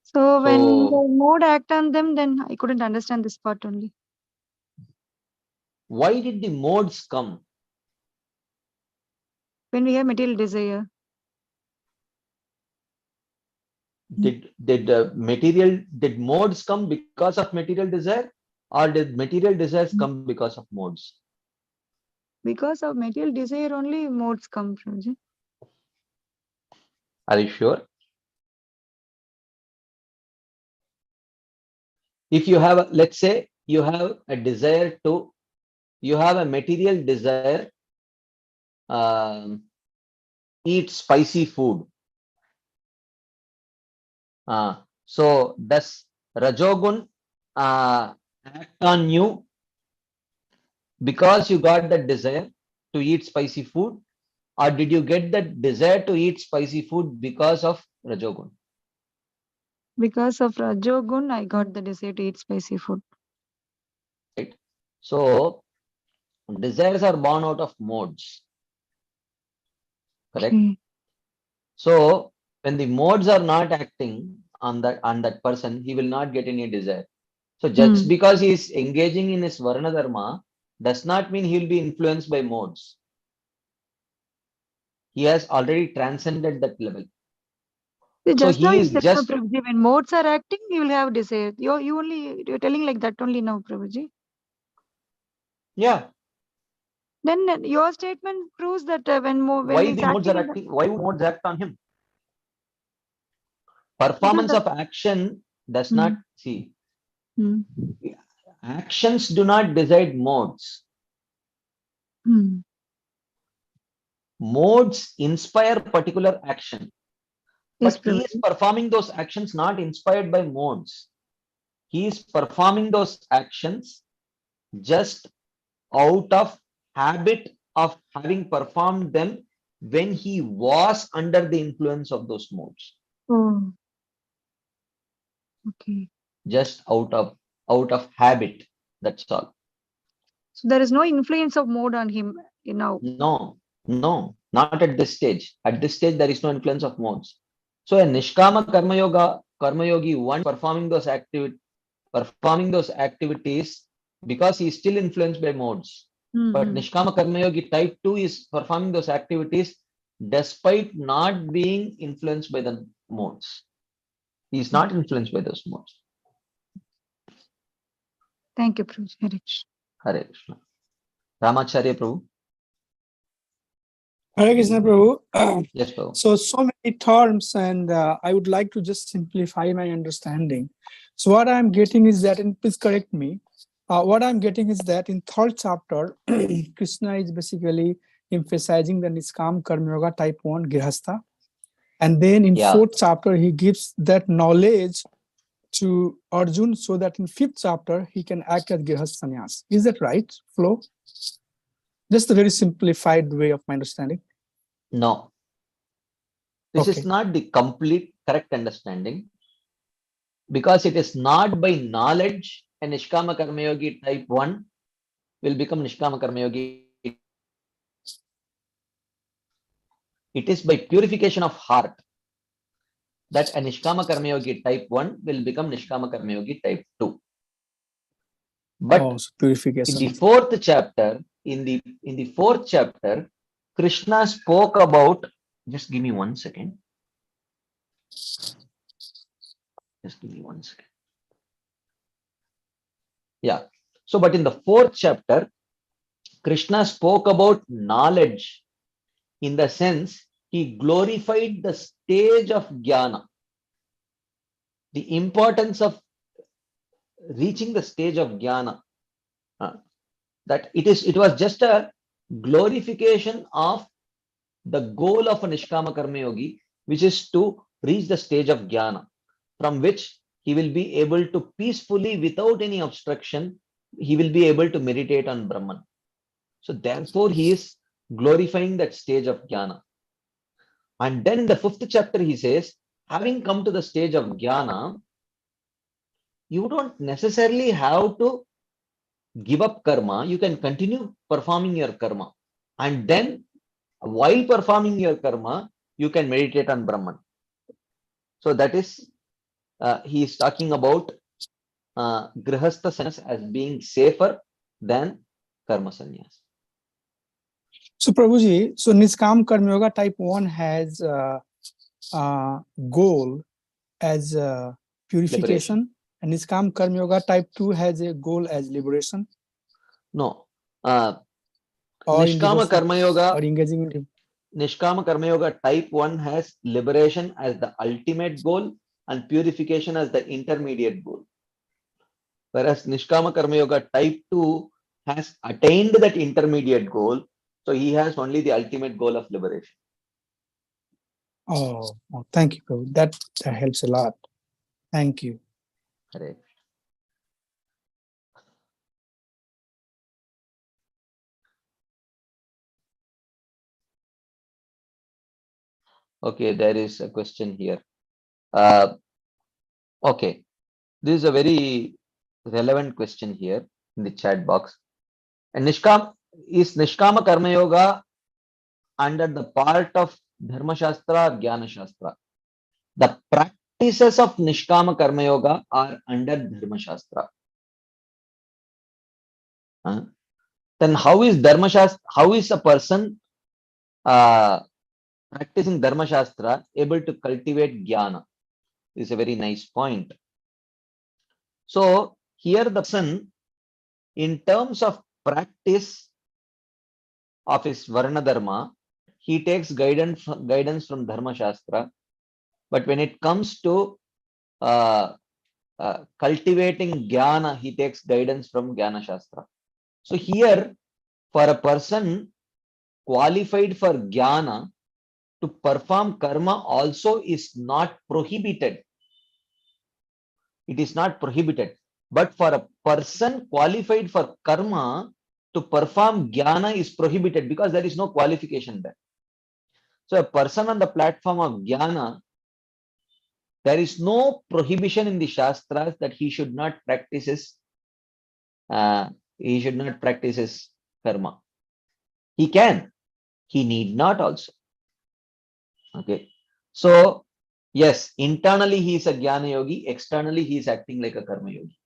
So when the mode act on them, then I couldn't understand this part only. Why did the modes come? When we have material desire. Did modes come because of material desire, or did material desires come because of modes? Because of material desire only modes come, Prabhuji. Are you sure? If you have, let's say you have a desire to, you have a material desire, eat spicy food. So does Rajogun act on you because you got that desire to eat spicy food, or did you get that desire to eat spicy food because of Rajogun? Because of Rajogun, I got the desire to eat spicy food. Right. So desires are born out of modes. Correct. Okay. So when the modes are not acting on that person, he will not get any desire. So just because he is engaging in his Varna Dharma does not mean he will be influenced by modes. He has already transcended that level. Just so now he you is said, just, Prabhuji, when modes are acting, you will have desire. You're telling like that only now, Prabhuji. yeah. Then your statement proves that when Why he's the modes are acting, acting? Why would modes act on him? Performance of action does not see. Actions do not decide modes. Modes inspire particular action, yes, but he is performing those actions not inspired by modes. he is performing those actions just out of habit of having performed them when he was under the influence of those modes. Oh, okay. Just out of habit. That's all. So there is no influence of mode on him now. No, not at this stage. At this stage, there is no influence of modes. So a Nishkama Karma Yogi, one performing those activities because he is still influenced by modes. But Nishkama Karma Yogi type 2 is performing those activities despite not being influenced by the modes. He is not influenced by those modes. Thank you, Prabhuji. Hare Krishna. Hare Krishna. Ramacharya Prabhu. Hare Krishna Prabhu. Yes, Prabhu. So many terms, and I would like to just simplify my understanding. So what I'm getting is that, and please correct me, what I'm getting is that in third chapter, Krishna is basically emphasizing the Niskam Karma Yoga type 1 Grihastha. And then in fourth chapter, he gives that knowledge to Arjun so that in fifth chapter, he can act as Grihastha Sannyas. Is that right, Flo? Just a very simplified way of my understanding. No. This Okay. is not the complete correct understanding, because it is not by knowledge a Nishkama Karma Yogi type 1 will become Nishkama Karma Yogi. It is by purification of heart that a Nishkama Karma Yogi type 1 will become Nishkama Karma Yogi type 2. But so purification. in the fourth chapter, in the fourth chapter, Krishna spoke about, just give me 1 second. Just give me 1 second. Yeah. So, but in the fourth chapter, Krishna spoke about knowledge in the sense he glorified the stage of jnana, the importance of reaching the stage of jnana, that it was just a glorification of the goal of a Nishkama Karma Yogi, which is to reach the stage of jnana, from which he will be able to peacefully, without any obstruction, he will be able to meditate on Brahman. So therefore, he is glorifying that stage of jnana. And then in the fifth chapter, he says, having come to the stage of jnana, you don't necessarily have to give up karma. You can continue performing your karma. And then while performing your karma, you can meditate on Brahman. So that is, he is talking about Grihastha sannyas as being safer than karma sannyas. So Prabhuji, so Niskam Karma Yoga type 1 has goal as purification, and Niskam Karma Yoga type 2 has a goal as liberation. No. Or Nishkama Karma Yoga, or engaging in Nishkama Karma Yoga type 1 has liberation as the ultimate goal and purification as the intermediate goal. Whereas Nishkama Karma Yoga type 2 has attained that intermediate goal, so he has only the ultimate goal of liberation. Oh, thank you, Prabhu. That helps a lot. Thank you. Correct. Okay, there is a question here. Okay, this is a very relevant question here in the chat box. And is Nishkama Karma Yoga under the part of Dharma Shastra or Jnana Shastra? The practices of Nishkama Karma Yoga are under Dharma Shastra. Then how is Dharma Shastra, how is a person practicing Dharma Shastra able to cultivate Jnana? This is a very nice point. So here the person, in terms of practice of his Varna Dharma, he takes guidance from Dharma Shastra. But when it comes to cultivating Jnana, he takes guidance from Jnana Shastra. So here, for a person qualified for Jnana, to perform karma also is not prohibited. It is not prohibited. But for a person qualified for karma, to perform jnana is prohibited because there is no qualification there. So a person on the platform of jnana, there is no prohibition in the Shastras that he should not practice his karma. He can, he need not also. Okay. So yes, internally he is a jnana yogi, externally he is acting like a karma yogi.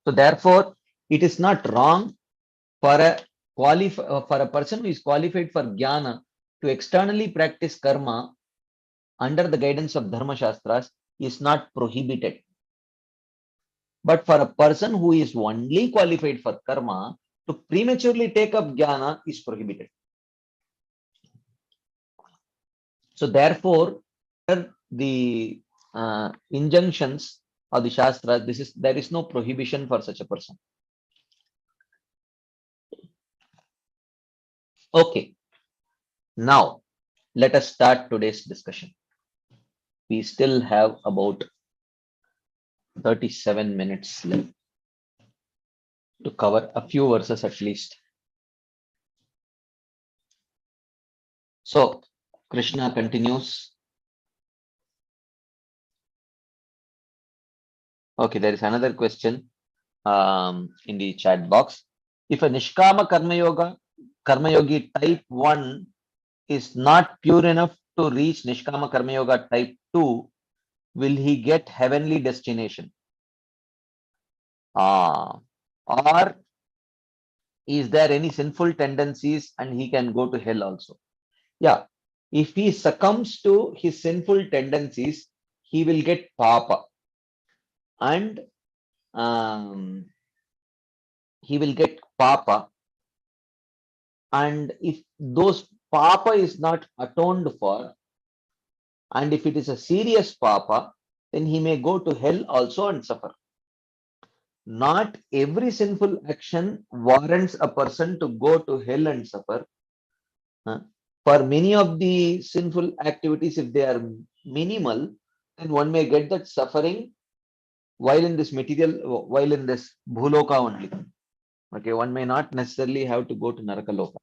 So therefore, it is not wrong for a person who is qualified for jnana to externally practice karma under the guidance of Dharma Shastras is not prohibited. But for a person who is only qualified for karma, to prematurely take up jnana is prohibited. So therefore, the injunctions of the Shastras, there is no prohibition for such a person. Okay. Now, let us start today's discussion. We still have about 37 minutes left to cover a few verses at least. So, Krishna continues. Okay, there is another question in the chat box. If a Nishkama Karma Yogi type 1 is not pure enough to reach Nishkama Karma Yoga type 2, will he get heavenly destination? Or is there any sinful tendencies and he can go to hell also? Yeah, if he succumbs to his sinful tendencies, he will get papa. And he will get papa. And if those papa is not atoned for, and if it is a serious papa, then he may go to hell also and suffer. Not every sinful action warrants a person to go to hell and suffer. For many of the sinful activities, if they are minimal, then one may get that suffering while in this bhuloka only. Okay, one may not necessarily have to go to Narakaloka.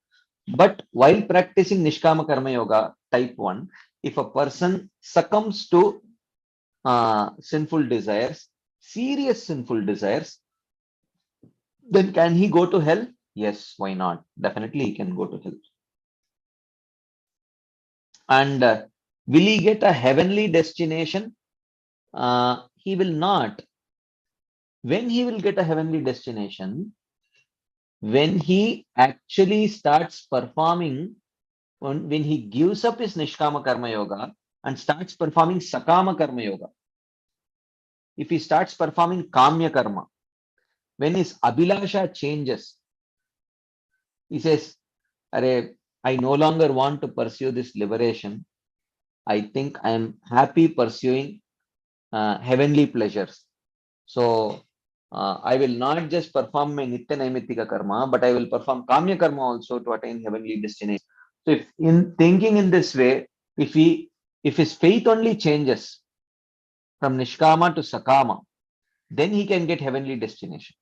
But while practicing Nishkama Karma Yoga type 1, if a person succumbs to sinful desires, serious sinful desires, then can he go to hell? Yes, why not? Definitely he can go to hell. And will he get a heavenly destination? He will not. When he will get a heavenly destination? When he actually starts performing, when he gives up his Nishkama Karma Yoga and starts performing Sakama Karma Yoga. If he starts performing Kamya Karma, when his Abhilasha changes, he says, Are, I no longer want to pursue this liberation. I think I am happy pursuing heavenly pleasures. So I will not just perform my Nitya Naimittika Karma, but I will perform Kamya Karma also to attain heavenly destination. So if in thinking in this way, if his faith only changes from Nishkama to Sakama, then he can get heavenly destination.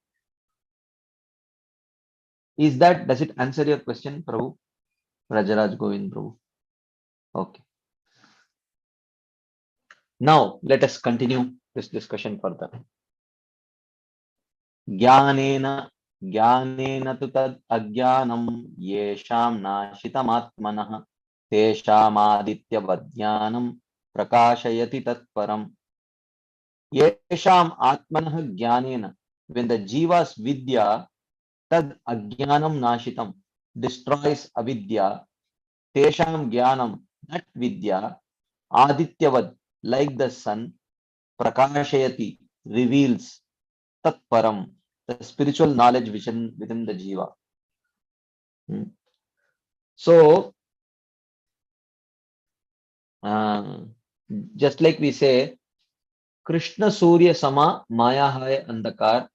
Does it answer your question, Prabhu? Rajaraj Govind Prabhu. Okay. Now let us continue this discussion further. Jnanena tu tad ajnanam yesham nashitam tesham adityavat jnanam prakashayati tatparam. Yesham atmanah jnanena, when the jiva's vidya tad ajnanam nashitam destroys avidya, tesham jnanam, that vidya, adityavad, like the sun, prakashayati, reveals tatparam, the spiritual knowledge vision within the jiva. So just like we say, Krishna Surya Sama Maya Hai Andakar,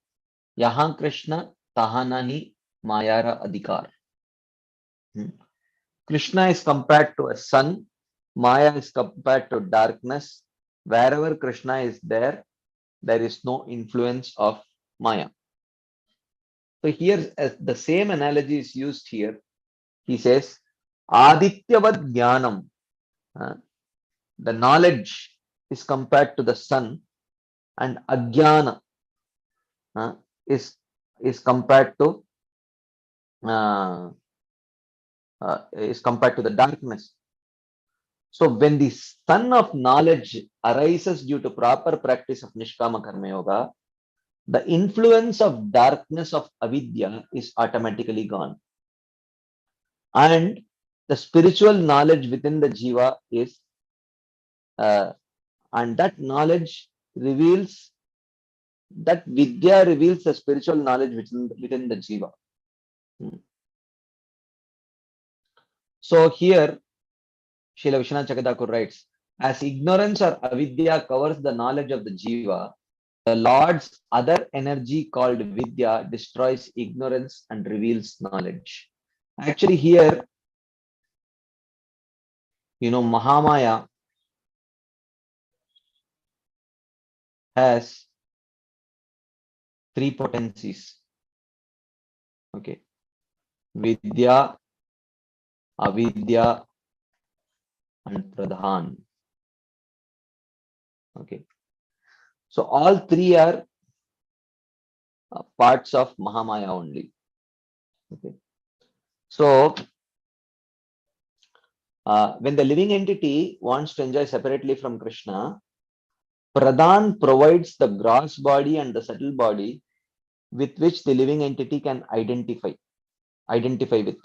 Yahan Krishna Tahanahi Mayara Adhikar. Krishna is compared to a sun, Maya is compared to darkness. Wherever Krishna is there, there is no influence of Maya. So here, as the same analogy is used here. He says, Adityavad Jnanam. The knowledge is compared to the sun, and Ajnana is compared to the darkness. So when the sun of knowledge arises due to proper practice of Nishkama Karma Yoga, the influence of darkness of avidya is automatically gone. And the spiritual knowledge within the jiva is, and that knowledge reveals, that vidya reveals the spiritual knowledge within the jiva. So here, Srila Vishwanath Chakravarti writes, as ignorance or avidya covers the knowledge of the jiva, the Lord's other energy called vidya destroys ignorance and reveals knowledge. Actually here, Mahamaya has three potencies. Okay. Vidya, avidya, and pradhan. Okay. So all three are parts of Mahamaya only. Okay. So when the living entity wants to enjoy separately from Krishna, Pradhan provides the gross body and the subtle body with which the living entity can identify with.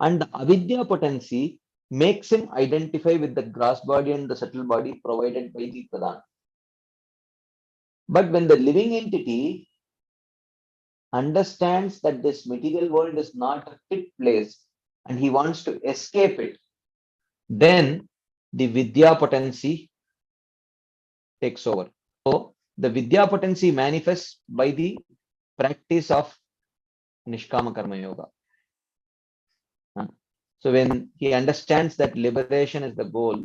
And the avidya potency makes him identify with the gross body and the subtle body provided by the Pradhan. But when the living entity understands that this material world is not a fit place and he wants to escape it, then the vidya potency takes over. So the vidya potency manifests by the practice of Nishkama Karma Yoga. So when he understands that liberation is the goal,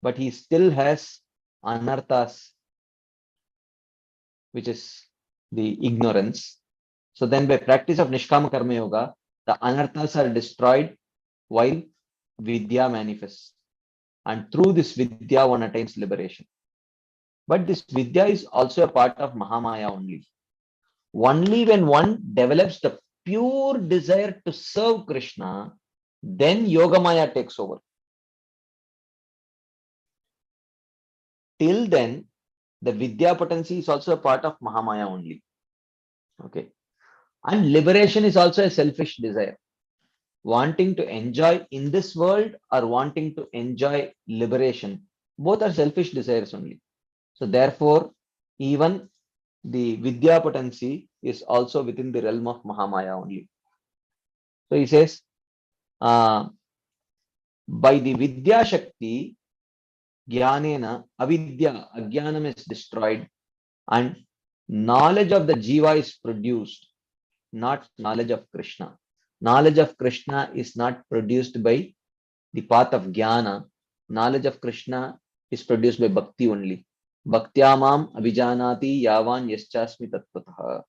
but he still has anarthas, which is the ignorance. So then by practice of Nishkama Karma Yoga, the anarthas are destroyed while vidya manifests. And through this vidya, one attains liberation. But this vidya is also a part of Mahamaya only. Only when one develops the pure desire to serve Krishna, then Yogamaya takes over. Till then, the vidya potency is also a part of Mahamaya only. Okay. And liberation is also a selfish desire. Wanting to enjoy in this world or wanting to enjoy liberation, both are selfish desires only. So therefore, even the vidya potency is also within the realm of Mahamaya only. So he says, by the vidya shakti, jnanena avidya, ajnanam is destroyed, and knowledge of the jiva is produced, not knowledge of Krishna. Knowledge of Krishna is not produced by the path of jnana. Knowledge of Krishna is produced by bhakti only. Bhaktyamam abhijanati yavan yaschasmi tattvataha.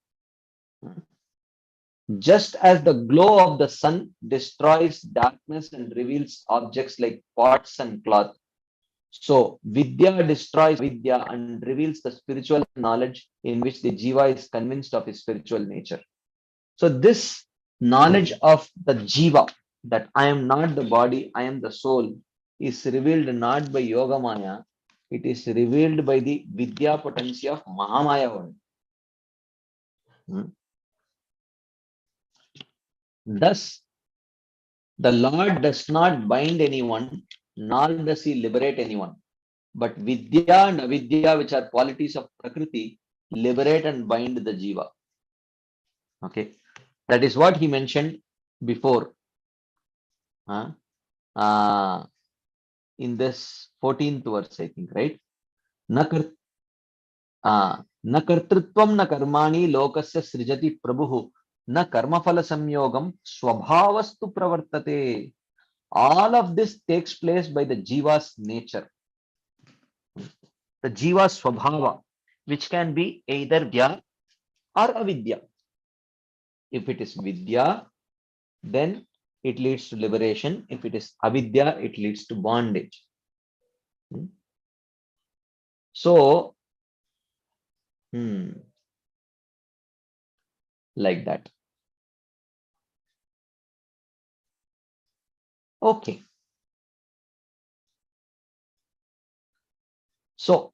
Just as the glow of the sun destroys darkness and reveals objects like pots and cloth, so vidya destroys vidya and reveals the spiritual knowledge in which the jiva is convinced of his spiritual nature. So this knowledge of the jiva, that I am not the body, I am the soul, is revealed not by Yogamaya, it is revealed by the vidya potency of Mahamaya only. Thus, the Lord does not bind anyone, nor does he liberate anyone. But vidya and avidya, which are qualities of Prakriti, liberate and bind the jiva. Okay, that is what he mentioned before. In this 14th verse, I think, right? Na kartrutvam na karmani lokasya srijati prabhu na karmafala samyogam swabhavastu pravartate. All of this takes place by the jiva's nature. the jiva swabhava, which can be either vidya or avidya. If it is vidya, then it leads to liberation. If it is avidya, it leads to bondage. So, like that. Okay. So,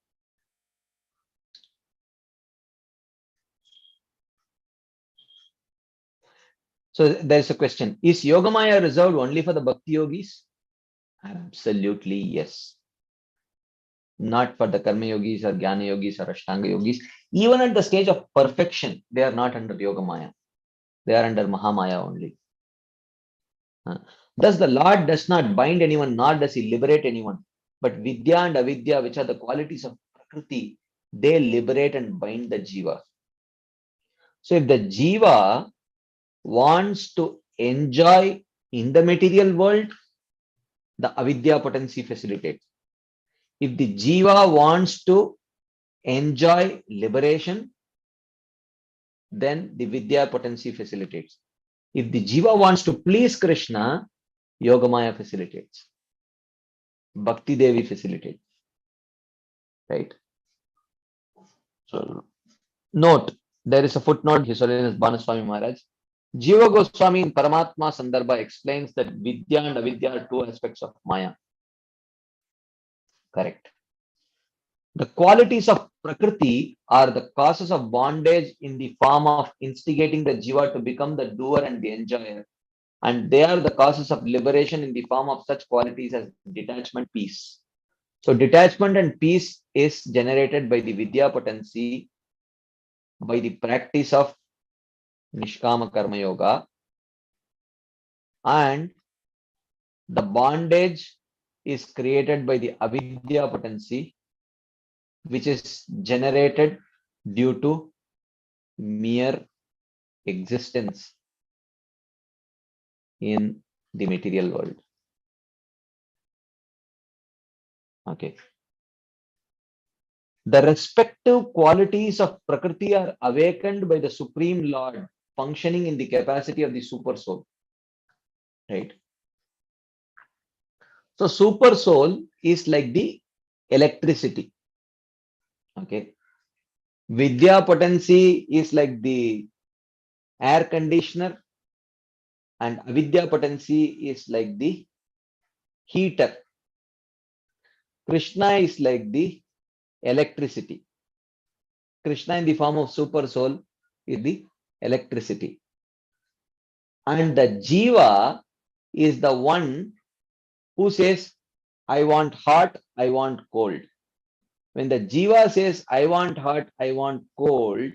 there is a question. Is Yogamaya reserved only for the Bhakti Yogis? Absolutely yes. Not for the Karma Yogis or Jnana Yogis or Ashtanga Yogis. Even at the stage of perfection, they are not under Yogamaya. They are under Mahamaya only. Thus, the Lord does not bind anyone, nor does he liberate anyone. But Vidya and Avidya, which are the qualities of Prakriti, they liberate and bind the Jiva. So, if the Jiva wants to enjoy in the material world, the Avidya potency facilitates. If the Jiva wants to enjoy liberation, then the Vidya potency facilitates. If the Jiva wants to please Krishna, Yogamaya facilitates. Bhakti Devi facilitates. Right? So, note, there is a footnote, His Holiness Bhanaswami Maharaj. Jiva Goswami in Paramatma Sandarbha explains that Vidya and Avidya are two aspects of Maya. Correct. The qualities of Prakriti are the causes of bondage in the form of instigating the Jiva to become the doer and the enjoyer. And they are the causes of liberation in the form of such qualities as detachment, peace. So detachment and peace is generated by the Vidya potency by the practice of Nishkama Karma Yoga, and the bondage is created by the Avidya potency, which is generated due to mere existence in the material world. Okay. The respective qualities of Prakriti are awakened by the Supreme Lord functioning in the capacity of the Super Soul. Right. So Super Soul is like the electricity. Okay. Vidya potency is like the air conditioner, and Avidya potency is like the heater. Krishna is like the electricity. Krishna in the form of Super Soul is the electricity. And the Jiva is the one who says, I want hot, I want cold. When the Jiva says, I want hot, I want cold,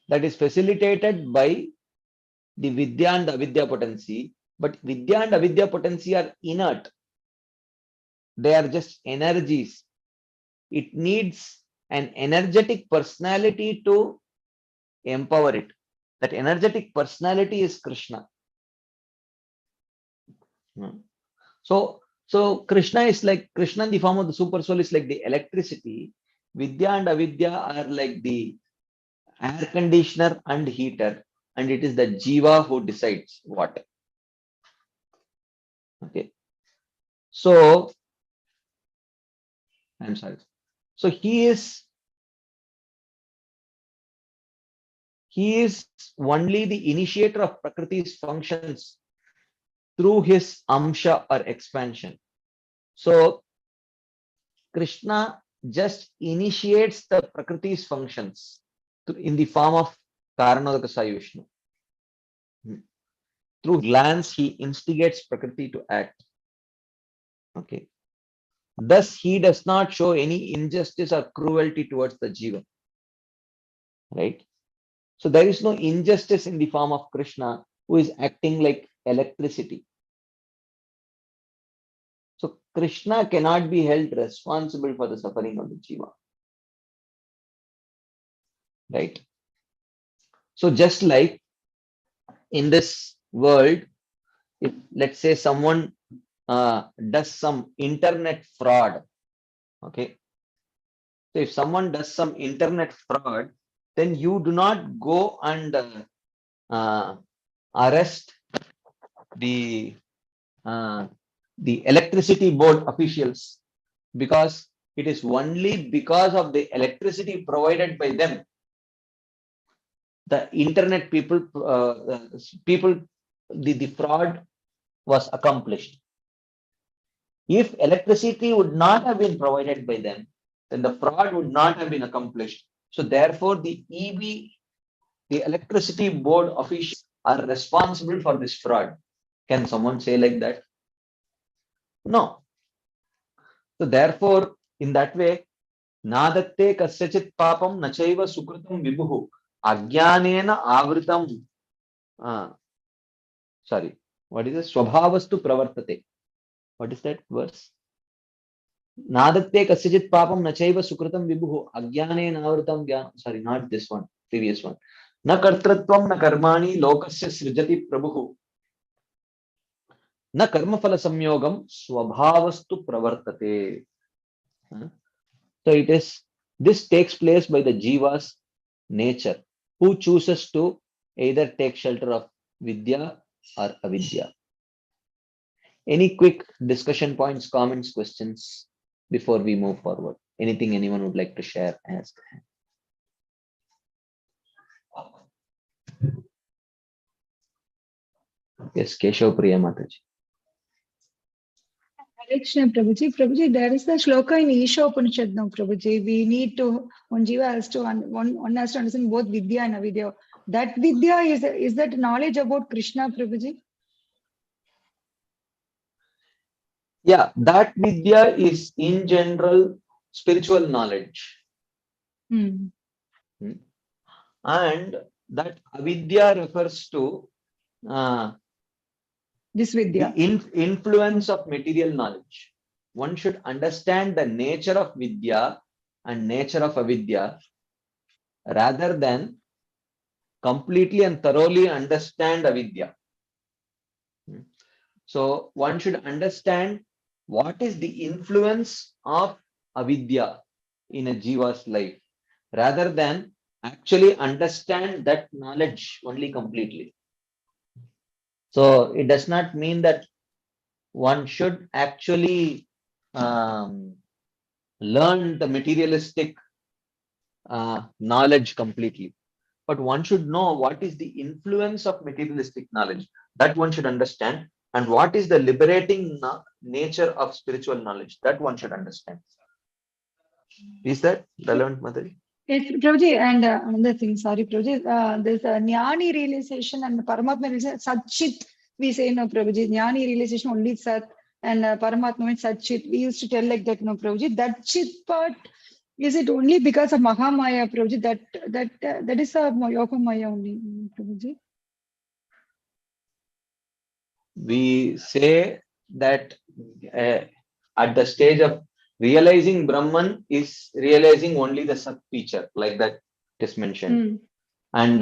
that is facilitated by the Vidya and the Avidya potency. But Vidya and Avidya potency are inert. They are just energies. It needs an energetic personality to empower it. That energetic personality is Krishna. So Krishna is like, Krishna in the form of the Super Soul is like the electricity. Vidya and Avidya are like the air conditioner and heater, and it is the Jiva who decides what. Okay. So, I'm sorry. So he is only the initiator of Prakriti's functions through his amsha or expansion. So Krishna just initiates the Prakriti's functions in the form of Karanodakasaya Vishnu. Through glance, he instigates Prakriti to act. Okay. Thus, he does not show any injustice or cruelty towards the Jiva. Right? So there is no injustice in the form of Krishna, who is acting like electricity. So Krishna cannot be held responsible for the suffering of the Jiva. Right? So just like in this world, if let's say someone does some internet fraud, okay, So if someone does some internet fraud, then you do not go and arrest the electricity board officials, because it is only because of the electricity provided by them the internet people the fraud was accomplished. If electricity would not have been provided by them, then the fraud would not have been accomplished. So therefore the the electricity board officials are responsible for this fraud. Can someone say like that? No. So therefore, in that way, nadatte kasyachit papam nachaiva sukritam vibhuhu ajnanena avritam. Sorry, what is it? Swabhavastu pravartate. What is that verse? Nadatte kasyachit papam nachaiva sukritam vibhuhu ajnanena avritam jnanam. Sorry, not this one. Previous one. Na kartratvam na karmani lokasya srijati prabhuhu. Na karmaphala samyogam swabhavastu pravartate. So it is, this takes place by the jiva's nature, who chooses to either take shelter of vidya or avidya. Any quick discussion points, comments, questions before we move forward? Anything anyone would like to share? Ask. Yes, Keshav Priya Mataji. Correction, Prabhuji. Prabhuji, there is a shloka in Isha Upanishad now, Prabhuji. We need to, one jiva has to, one has to understand both vidya and avidya. That vidya is that knowledge about Krishna, Prabhuji? Yeah, that vidya is in general spiritual knowledge. Hmm. And that avidya refers to This vidya. the influence of material knowledge. One should understand the nature of vidya and nature of avidya rather than completely and thoroughly understand avidya. So one should understand what is the influence of avidya in a jiva's life rather than actually understand that knowledge only completely. So it does not mean that one should actually learn the materialistic knowledge completely, but one should know what is the influence of materialistic knowledge. That one should understand, and what is the liberating nature of spiritual knowledge, that one should understand. Is that relevant, Madhuri? Yes, Prabhuji, and another thing, sorry, Prabhuji, there's a Jnani realization and Paramatma realization, Satchit, we say no, Prabhuji, Jnani realization only Sat, and Paramatma means Satchit. We used to tell like that, no, Prabhuji. That Chit part, is it only because of Mahamaya, Prabhuji? That is a Yoga Maya only, Prabhuji. We say that at the stage of realizing Brahman is realizing only the Sat feature, like that is mentioned. And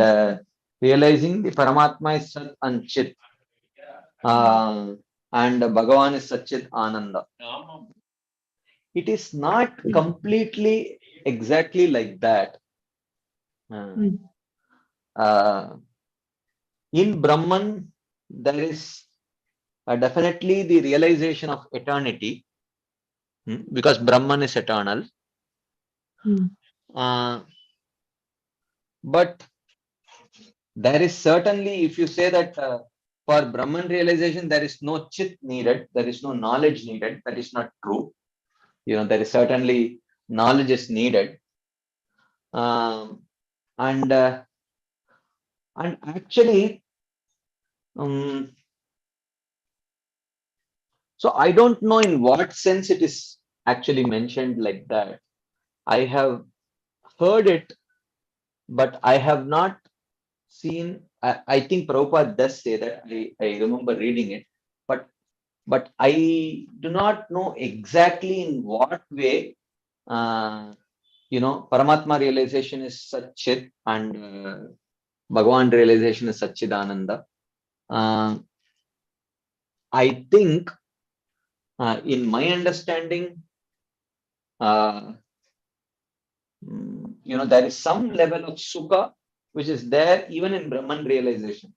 realizing the Paramatma is Sat and Chit. And Bhagavan is Satchit Ananda. It is not completely exactly like that. In Brahman, there is definitely the realization of eternity, because Brahman is eternal. But there is certainly, if you say that for Brahman realization, there is no chit needed, there is no knowledge needed, that is not true. You know, there is certainly knowledge is needed. And actually, so I don't know in what sense it is actually mentioned like that. I have heard it, but I have not seen. I think Prabhupada does say that. I remember reading it, but I do not know exactly in what way. Paramatma realization is Satchit and Bhagavan realization is Satchidananda. I think in my understanding, there is some level of sukha which is there even in Brahman realization.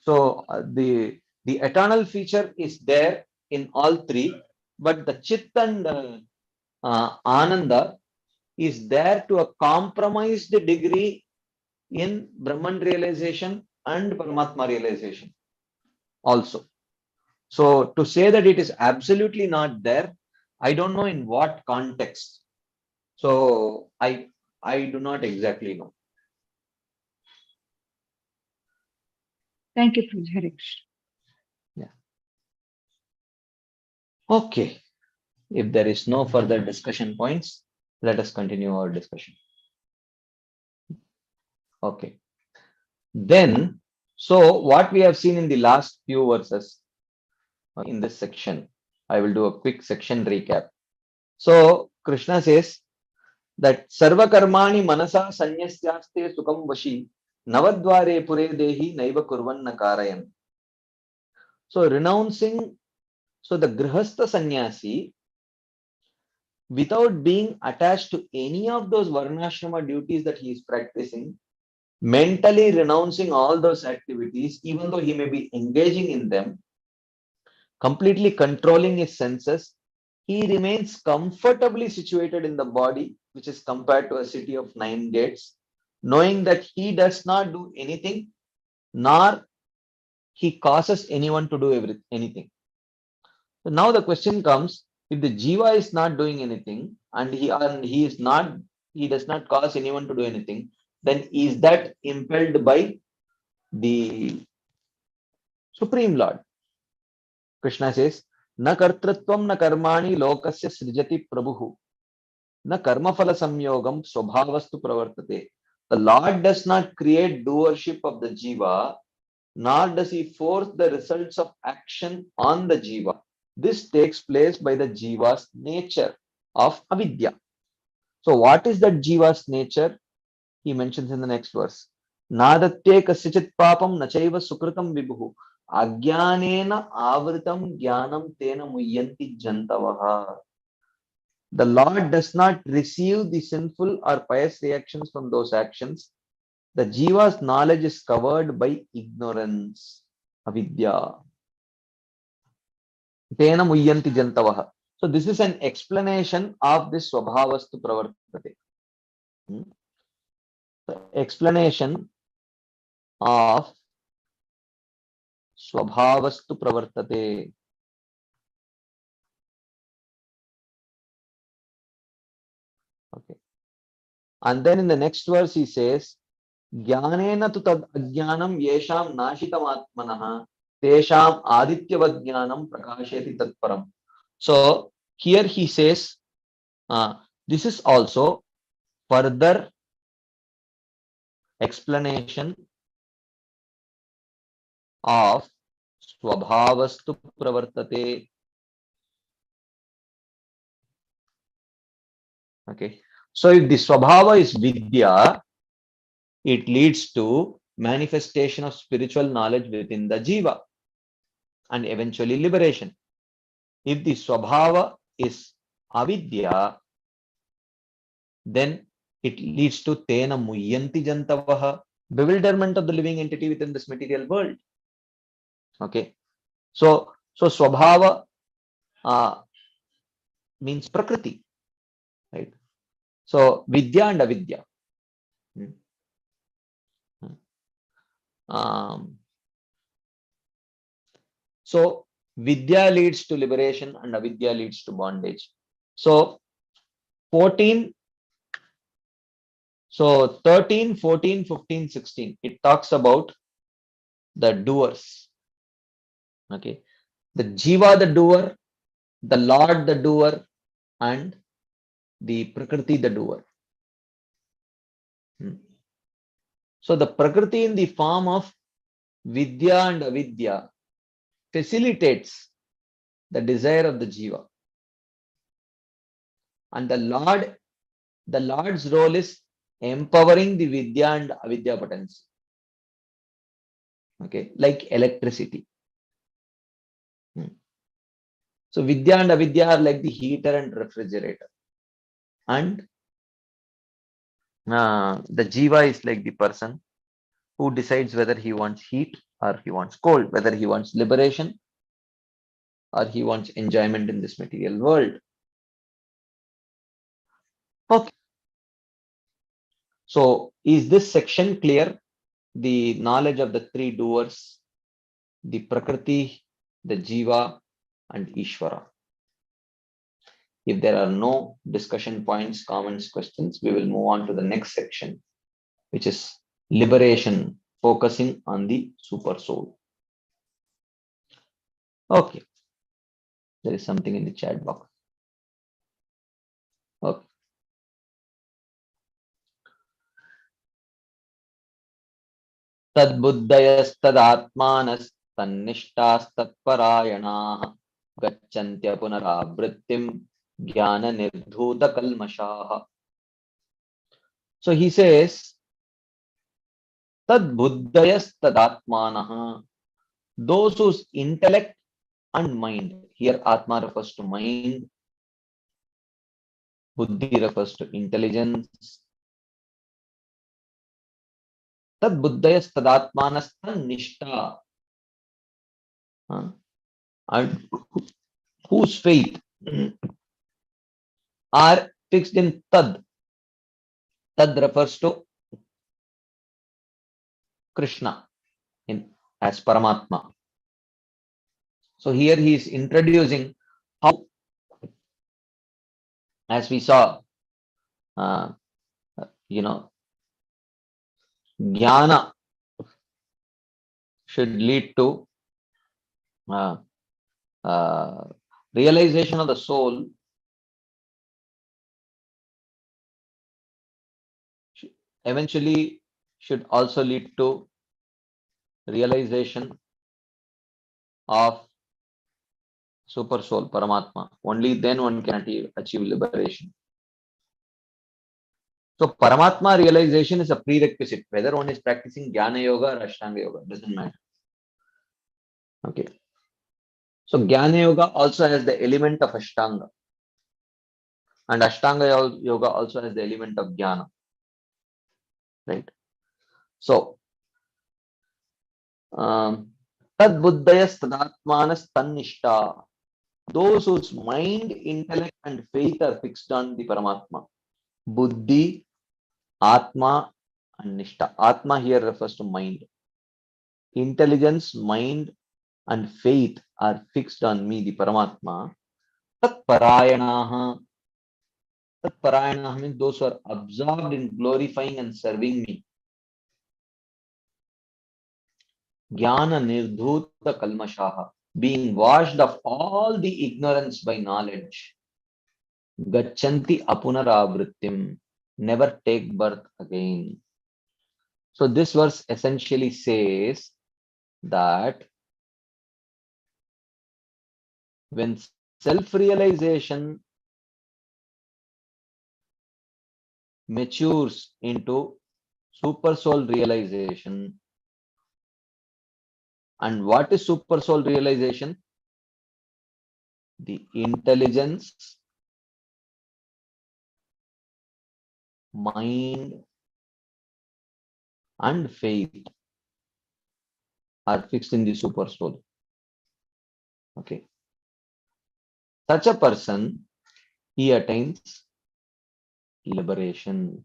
So the eternal feature is there in all three, but the chit and ananda is there to a compromised degree in Brahman realization and Paramatma realization also. So to say that it is absolutely not there, I don't know in what context. So I do not exactly know. Thank you, Prabhuji. Hare Krishna. Okay. If there is no further discussion points, let us continue our discussion. Okay. Then, so what we have seen in the last few verses in this section, I will do a quick section recap. So Krishna says that Sarva Karmani Manasa Sanyasyaste Sukam Vashi Navadvare Pure Dehi Naiva Kurvanna Karayan. So renouncing, so the Grihastha Sannyasi, without being attached to any of those Varnashrama duties that he is practicing, mentally renouncing all those activities, even though he may be engaging in them, completely controlling his senses, he remains comfortably situated in the body, which is compared to a city of 9 gates, knowing that he does not do anything, nor he causes anyone to do anything. So now the question comes, if the jiva is not doing anything and he does not cause anyone to do anything, then is that impelled by the Supreme Lord? Krishna says, Na kartritvam na karmani lokasya srijati prabhu, na karmaphala samyogam swabhavastu pravartate. The Lord does not create doership of the jiva, nor does he force the results of action on the jiva. This takes place by the jiva's nature of avidya. So what is that jiva's nature? He mentions in the next verse. Nadatye kasyachit papam nachaiva sukritam vibhu. Agyanena avritam jnanam tena muyyanti jantavaha. The Lord does not receive the sinful or pious reactions from those actions. The jiva's knowledge is covered by ignorance, avidya. Tena muyyanti jantavaha. So this is an explanation of this swabhavastu pravartate. The explanation of swabhavastu pravartate. Okay. And then in the next verse he says, Jnanena tu tad ajnanam yesham nashitam atmanaha tesham adityavat jnanam prakasheti tatparam. So here he says, this is also further explanation of swabhavastu pravartate. Okay. So if the swabhava is vidya, it leads to manifestation of spiritual knowledge within the jiva and eventually liberation. If the swabhava is avidya, then it leads to tena muyyanti jantavaha, bewilderment of the living entity within this material world. Okay. So swabhava means prakriti, right? So vidya and avidya. So vidya leads to liberation and avidya leads to bondage. So 13, 14, 15, 16, it talks about the doers. Okay. The jiva, the doer, the Lord, the doer, and the prakriti, the doer. So the prakriti in the form of vidya and avidya facilitates the desire of the jiva. And the Lord's role is empowering the vidya and avidya potency. Okay, like electricity. So vidya and avidya are like the heater and refrigerator. And the jiva is like the person who decides whether he wants heat or he wants cold, whether he wants liberation or he wants enjoyment in this material world. Okay. So is this section clear? The knowledge of the three doers, the Prakriti, the Jiva, and Ishvara. If there are no discussion points, comments, questions, we will move on to the next section, which is liberation, focusing on the super soul. Okay. There is something in the chat box. Okay. तद्बुद्धयस्तदात्मानस्तन्निष्ठास्तत्परायणाः गच्छन्त्य पुनरावृत्तिं ज्ञाननिर्धूतकल्मषाः. So he says, tadbuddhayastadaatmanah, those whose intellect and mind, here Atma refers to mind, Buddhi refers to intelligence. Tadbuddhayastadaatmanastannishta, and whose faith are fixed in Tad. Tad refers to Krishna as Paramatma. So here he is introducing how, as we saw, jnana should lead to realization of the soul. Eventually should also lead to realization of super soul, Paramatma. Only then one can achieve liberation. So Paramatma realization is a prerequisite, whether one is practicing Jnana Yoga or Ashtanga Yoga, doesn't matter. Okay. So Jnana Yoga also has the element of Ashtanga, and Ashtanga Yoga also has the element of Jnana. Right. So Tad Buddhayas Tadatmanas Tannishta, those whose mind, intellect, and faith are fixed on the Paramatma. Buddhi, Atma, and Nishta. Atma here refers to mind. Intelligence, mind, and faith are fixed on me, the Paramatma. Tat Parayanaha. Tat Parayanaha means those who are absorbed in glorifying and serving me. Jnana Nirdhuta Kalmashaha, being washed of all the ignorance by knowledge. Gacchanti apunaravrittim, never take birth again. So this verse essentially says that when self-realization matures into super soul realization, and what is super soul realization? The intelligence, mind, and faith are fixed in the super soul. Okay. Such a person, he attains liberation.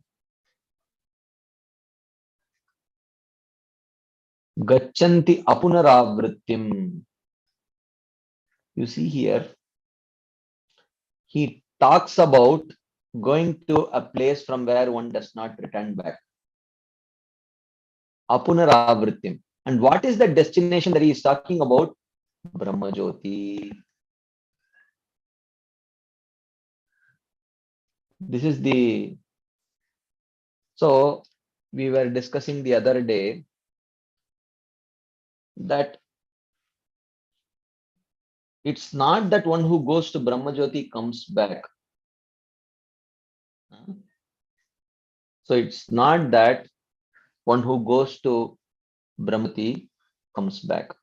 Gacchanti apunaravrittim. You see here, he talks about going to a place from where one does not return back. Apunaravrittim. And what is the destination that he is talking about? Brahmajyoti. This is the. So we were discussing the other day that it's not that one who goes to Brahmajyoti comes back. So it's not that one who goes to Brahmajyoti comes back.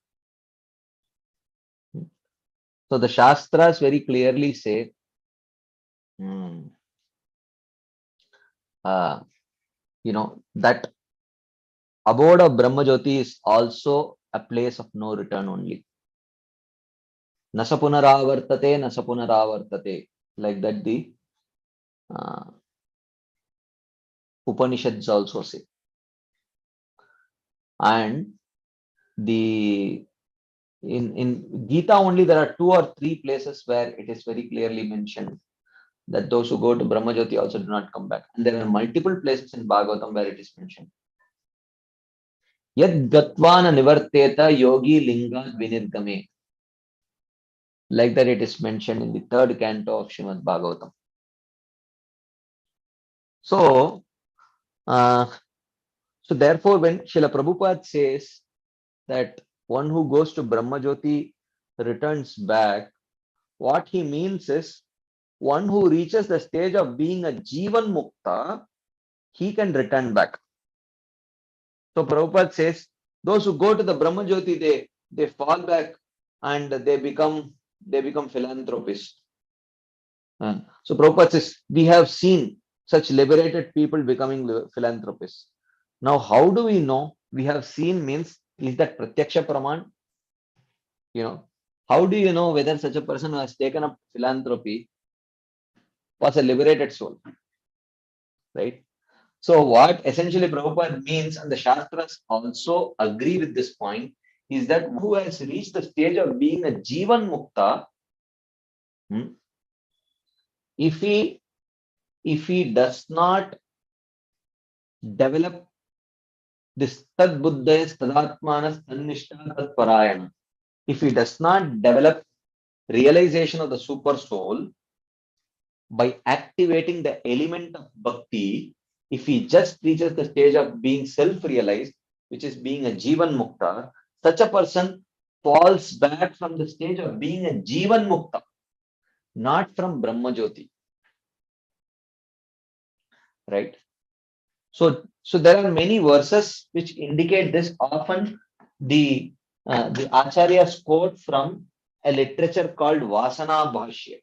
So the Shastras very clearly say that abode of Brahmajyoti is also a place of no return only. Nasa punaravartate, nasa punaravartate. Like that the Upanishads also say. And in Gita only there are 2 or 3 places where it is very clearly mentioned that those who go to Brahmajyoti also do not come back. And there are multiple places in Bhagavatam where it is mentioned. Yad gatvana nivarteta yogi linga vinirgame. Like that it is mentioned in the 3rd canto of Srimad Bhagavatam. So therefore when Srila Prabhupada says that one who goes to Brahmajyoti returns back, what he means is one who reaches the stage of being a Jivan Mukta, he can return back. So Prabhupada says those who go to the Brahmajyoti, they fall back and they become philanthropists. So Prabhupada says we have seen such liberated people becoming philanthropists. Now, how do we know? We have seen means, is that Pratyaksha Praman? How do you know whether such a person who has taken up philanthropy was a liberated soul? Right? So what essentially Prabhupada means, and the Shastras also agree with this point, is that who has reached the stage of being a Jivan Mukta, if he does not develop this Tad Buddhayas Tadatmanas Tannishta Tad Parayana, if he does not develop realization of the super soul by activating the element of bhakti, if he just reaches the stage of being self-realized, which is being a Jivan Mukta, such a person falls back from the stage of being a Jivan Mukta, not from Brahmajyoti. Right? So there are many verses which indicate this. Often the Acharyas quote from a literature called Vasana Bhashya,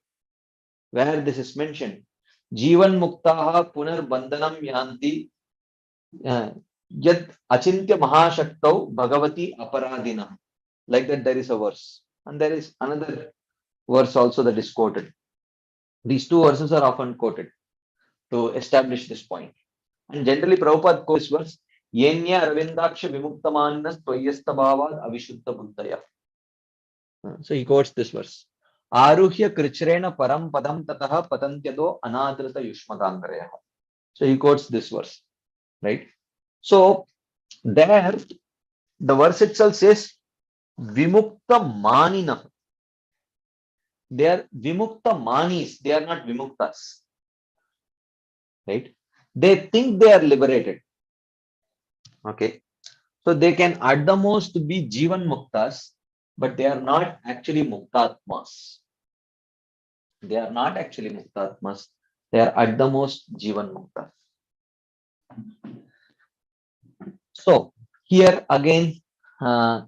where this is mentioned. Jivan Muktaha Punar Bandhanam Yanti Yad Achintya Mahashaktau Bhagavati Aparadina. Like that, there is a verse. And there is another verse also that is quoted. These 2 verses are often quoted to establish this point. And generally, Prabhupada quotes verse, Yenya Ravindaksha Vimuktamannas Tvayasta Bhavad Avishuddha Buddhaya. So he quotes this verse. Aruhya Krichrena Param Padam Tataha Patantyado Anadrata Yushmagangaraya. So he quotes this verse. Right? So there, the verse itself says, Vimukta Manina. They are Vimukta Manis. They are not Vimuktas. Right? They think they are liberated. Okay. So they can at the most be Jivan Muktas, but they are not actually Muktatmas. They are not actually Muktatmas. They are at the most Jivan Muktas. So here again,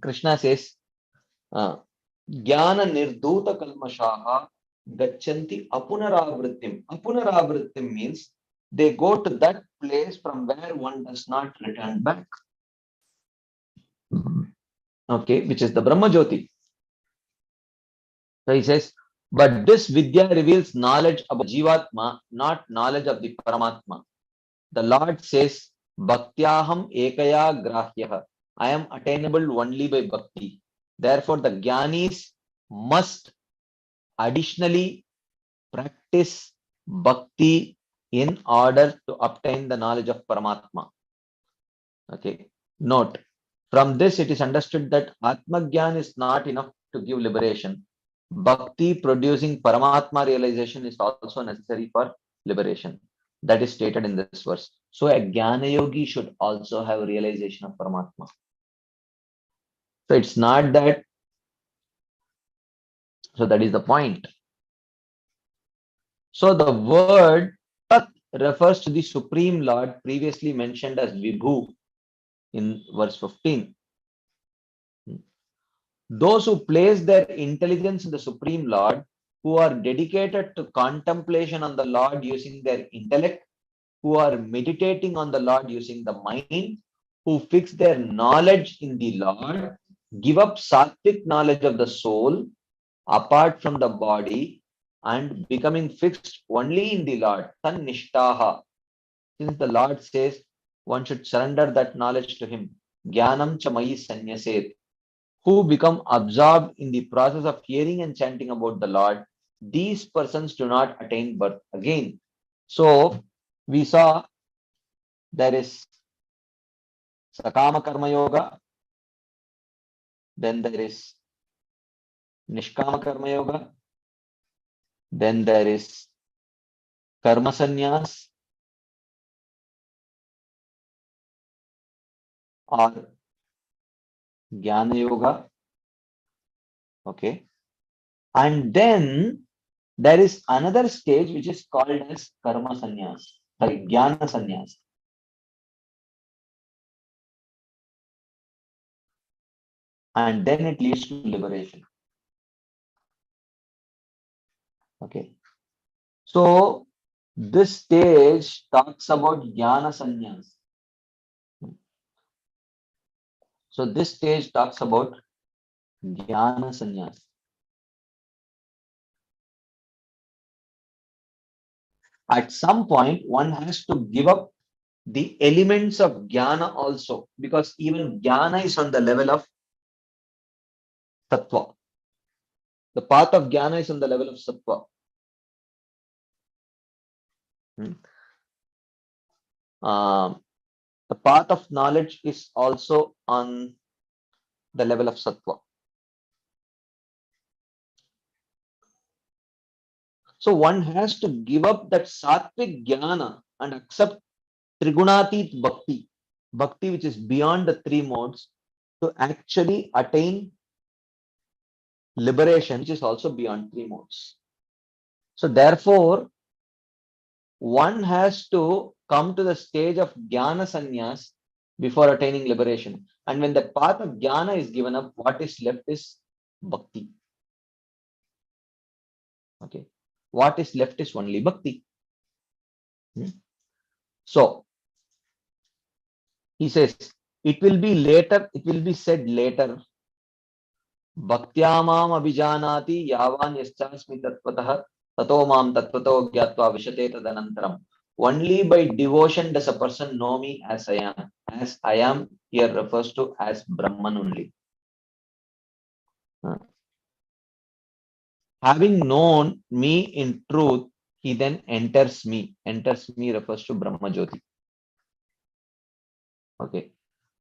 Krishna says, Jnana Nirdhuta Kalmashaha Gachanti Apunaravrittim. Apunaravrittim means they go to that place from where one does not return back. Okay, which is the Brahmajyoti. So he says, but this Vidya reveals knowledge about Jivatma, not knowledge of the Paramatma. The Lord says, Bhaktyaham ekaya grahyaha. I am attainable only by bhakti. Therefore, the Jnanis must additionally practice bhakti in order to obtain the knowledge of Paramatma. Okay. Note, from this it is understood that Atma Jnana is not enough to give liberation. Bhakti producing Paramatma realization is also necessary for liberation. That is stated in this verse. So a Jnana Yogi should also have realization of Paramatma. So it's not that. So that is the point. So the word Tat refers to the Supreme Lord previously mentioned as Vibhu in verse 15. Those who place their intelligence in the Supreme Lord, who are dedicated to contemplation on the Lord using their intellect, who are meditating on the Lord using the mind, who fix their knowledge in the Lord, give up sattvic knowledge of the soul apart from the body, and becoming fixed only in the Lord. Tan nishtaha. Since the Lord says one should surrender that knowledge to Him. Jnanam cha mayi sanyaset. Who become absorbed in the process of hearing and chanting about the Lord, these persons do not attain birth again. So we saw there is Sakama Karma Yoga, then there is Nishkama Karma Yoga, then there is Karma Sannyas or Jnana Yoga. Okay. And then there is another stage which is called as Karma Sannyas, sorry, Jnana Sannyas. And then it leads to liberation. Okay. So this stage talks about Jnana Sannyas. So this stage talks about Jnana Sannyas. At some point, one has to give up the elements of Jnana also, because even Jnana is on the level of Sattva. The path of Jnana is on the level of Sattva. The path of knowledge is also on the level of Sattva. So one has to give up that Sattvic Jnana and accept Trigunatit Bhakti, Bhakti which is beyond the three modes, to actually attain liberation, which is also beyond three modes. So therefore, one has to come to the stage of Jnana Sannyas before attaining liberation. And when the path of Jnana is given up, what is left is Bhakti. Okay. What is left is only Bhakti. So, he says, it will be later, it will be said later, Bhaktyamam abhijanati yavan yaschasmi tatvatah tato mam tatvato gyatva vishate tadanantaram. Only by devotion does a person know me as I am. As I am here refers to as Brahman only. Having known me in truth, he then enters me. Enters me refers to Brahma Jyoti. Okay.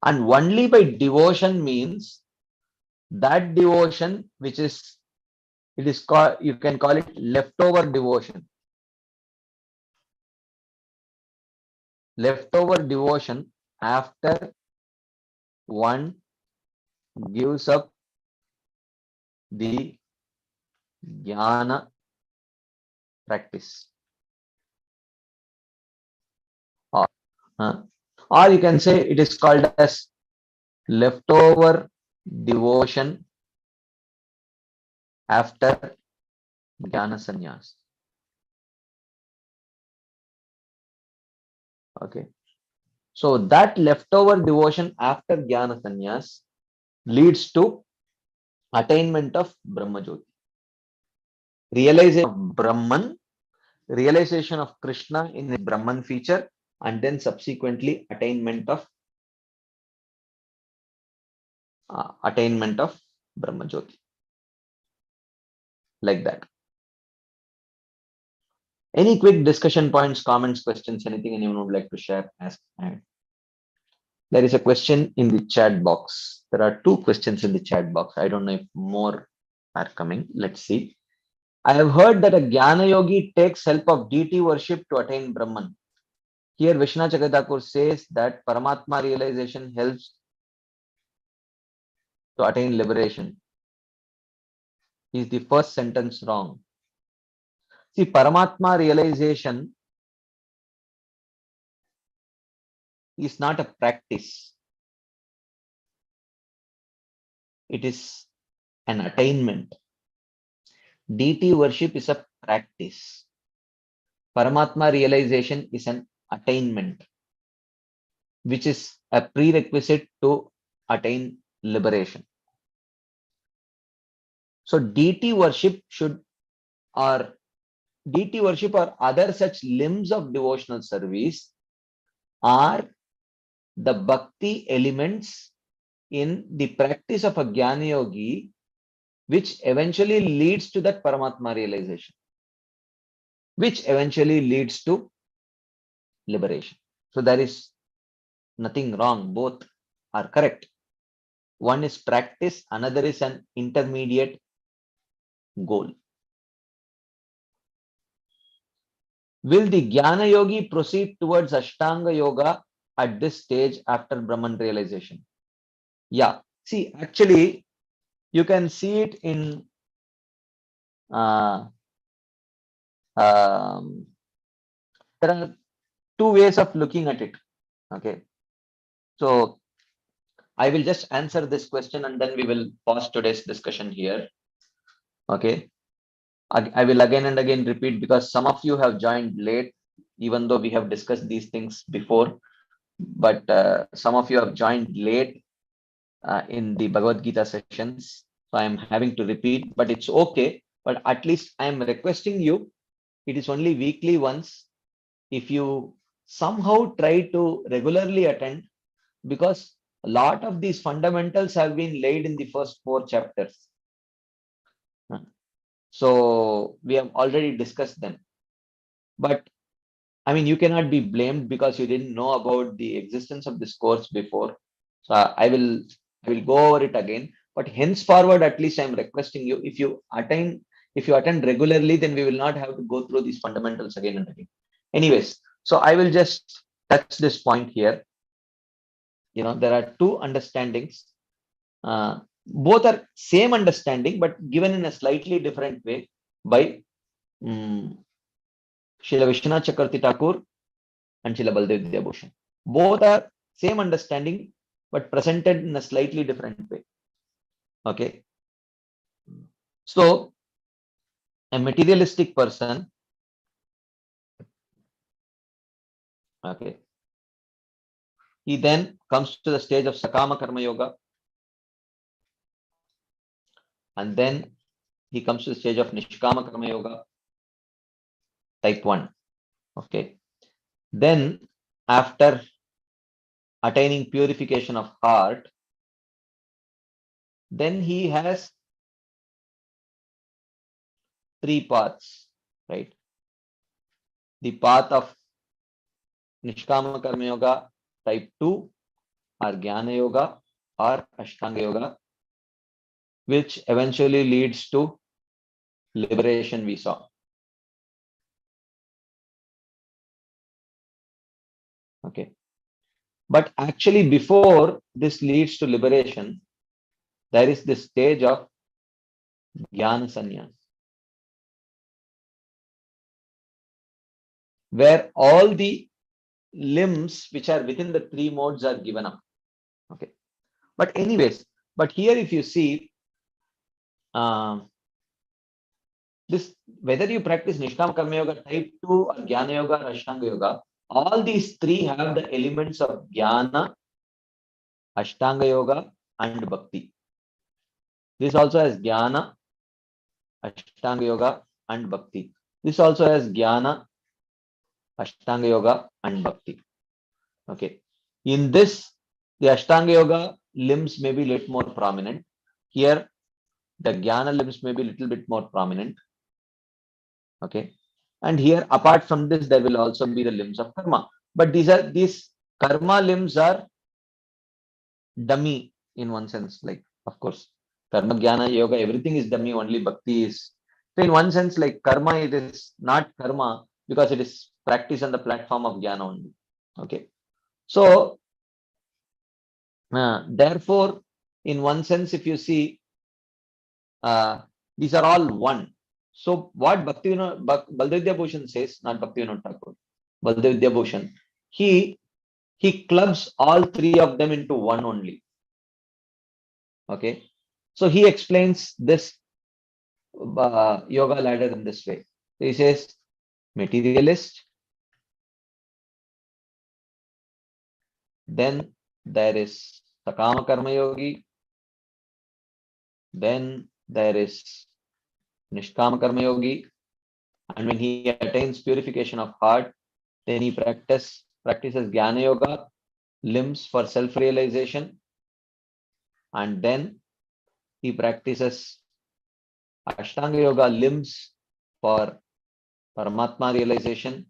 And only by devotion means that devotion which is, it is called, you can call it leftover devotion. Leftover devotion after one gives up the jnana practice. Or you can say it is called as leftover devotion after jnana sannyas. Okay. So that leftover devotion after jnana sannyas leads to attainment of Brahma Jyoti. Realization of Brahman, realization of Krishna in the Brahman feature, and then subsequently attainment of Brahma Jyoti. Like that. Any quick discussion points, comments, questions, anything anyone would like to share? Ask. There is a question in the chat box. There are two questions in the chat box. I don't know if more are coming. Let's see. I have heard that a Jnana Yogi takes help of deity worship to attain Brahman. Here Vishnu Chakravarti says that Paramatma realization helps to attain liberation. Is the first sentence wrong? See, Paramatma realization is not a practice. It is an attainment. Deity worship is a practice. Paramatma realization is an attainment, which is a prerequisite to attain liberation. So deity worship or other such limbs of devotional service are the bhakti elements in the practice of a Jnana Yogi, which eventually leads to that Paramatma realization, which eventually leads to liberation. So there is nothing wrong. Both are correct. One is practice, another is an intermediate goal. Will the Jnana Yogi proceed towards Ashtanga Yoga at this stage after Brahman realization? Yeah. See, actually, you can see it in there are two ways of looking at it. Okay. So I will just answer this question and then we will pause today's discussion here. Okay. I will again and again repeat because some of you have joined late, even though we have discussed these things before. But some of you have joined late in the Bhagavad Gita sessions. So I am having to repeat, but it's okay. But at least I am requesting you, it is only weekly once. If you somehow try to regularly attend, because a lot of these fundamentals have been laid in the first 4 chapters. So we have already discussed them. But I mean, you cannot be blamed because you didn't know about the existence of this course before. So I will go over it again. But henceforward, at least I'm requesting you, if you attend regularly, then we will not have to go through these fundamentals again and again. Anyways, so I will just touch this point here. There are two understandings. Both are same understanding, but given in a slightly different way by Srila Vishwanath Chakravarti Thakur and Srila Baldev Vidyabhushan. Both are same understanding, but presented in a slightly different way. Okay. So, a materialistic person, okay, he then comes to the stage of Sakama Karma Yoga, and then he comes to the stage of Nishkama Karma Yoga, type 1. Okay. Then, after attaining purification of heart, then he has 3 paths, right? The path of Nishkama Karma Yoga, type 2, or Jnana Yoga, or Ashtanga Yoga, which eventually leads to liberation, we saw. Okay. But actually, before this leads to liberation, there is this stage of Jnana Sannyas, where all the limbs which are within the 3 modes are given up. Okay. But anyways, but here if you see, this, whether you practice Nishkama Karma Yoga type 2 or Jnana Yoga or Ashtanga Yoga, all these 3 have the elements of Jnana, Ashtanga Yoga, and Bhakti. This also has Jnana, Ashtanga Yoga, and Bhakti. This also has Jnana, Ashtanga Yoga, and Bhakti. Okay. In this, the Ashtanga Yoga limbs may be a little more prominent. Here, the Jnana limbs may be a little bit more prominent. Okay. And here, apart from this, there will also be the limbs of karma. But these karma limbs are dummy in one sense. Like, of course, karma, jnana, yoga, everything is dummy, only bhakti is. So in one sense, like karma, it is not karma because it is practice on the platform of jnana only. Okay. So, therefore, in one sense, if you see, these are all one. So what Baldev Vidyabhushan says, not Bhaktivinoda Thakur, Baldev Vidyabhushan, he clubs all 3 of them into one only. Okay. So he explains this yoga ladder in this way. He says materialist, then there is Sakama Karma Yogi, then there is Nishkama Karma Yogi, and when he attains purification of heart, then he practices Jnana Yoga, limbs for self-realization, and then he practices Ashtanga Yoga, limbs for Paramatma realization,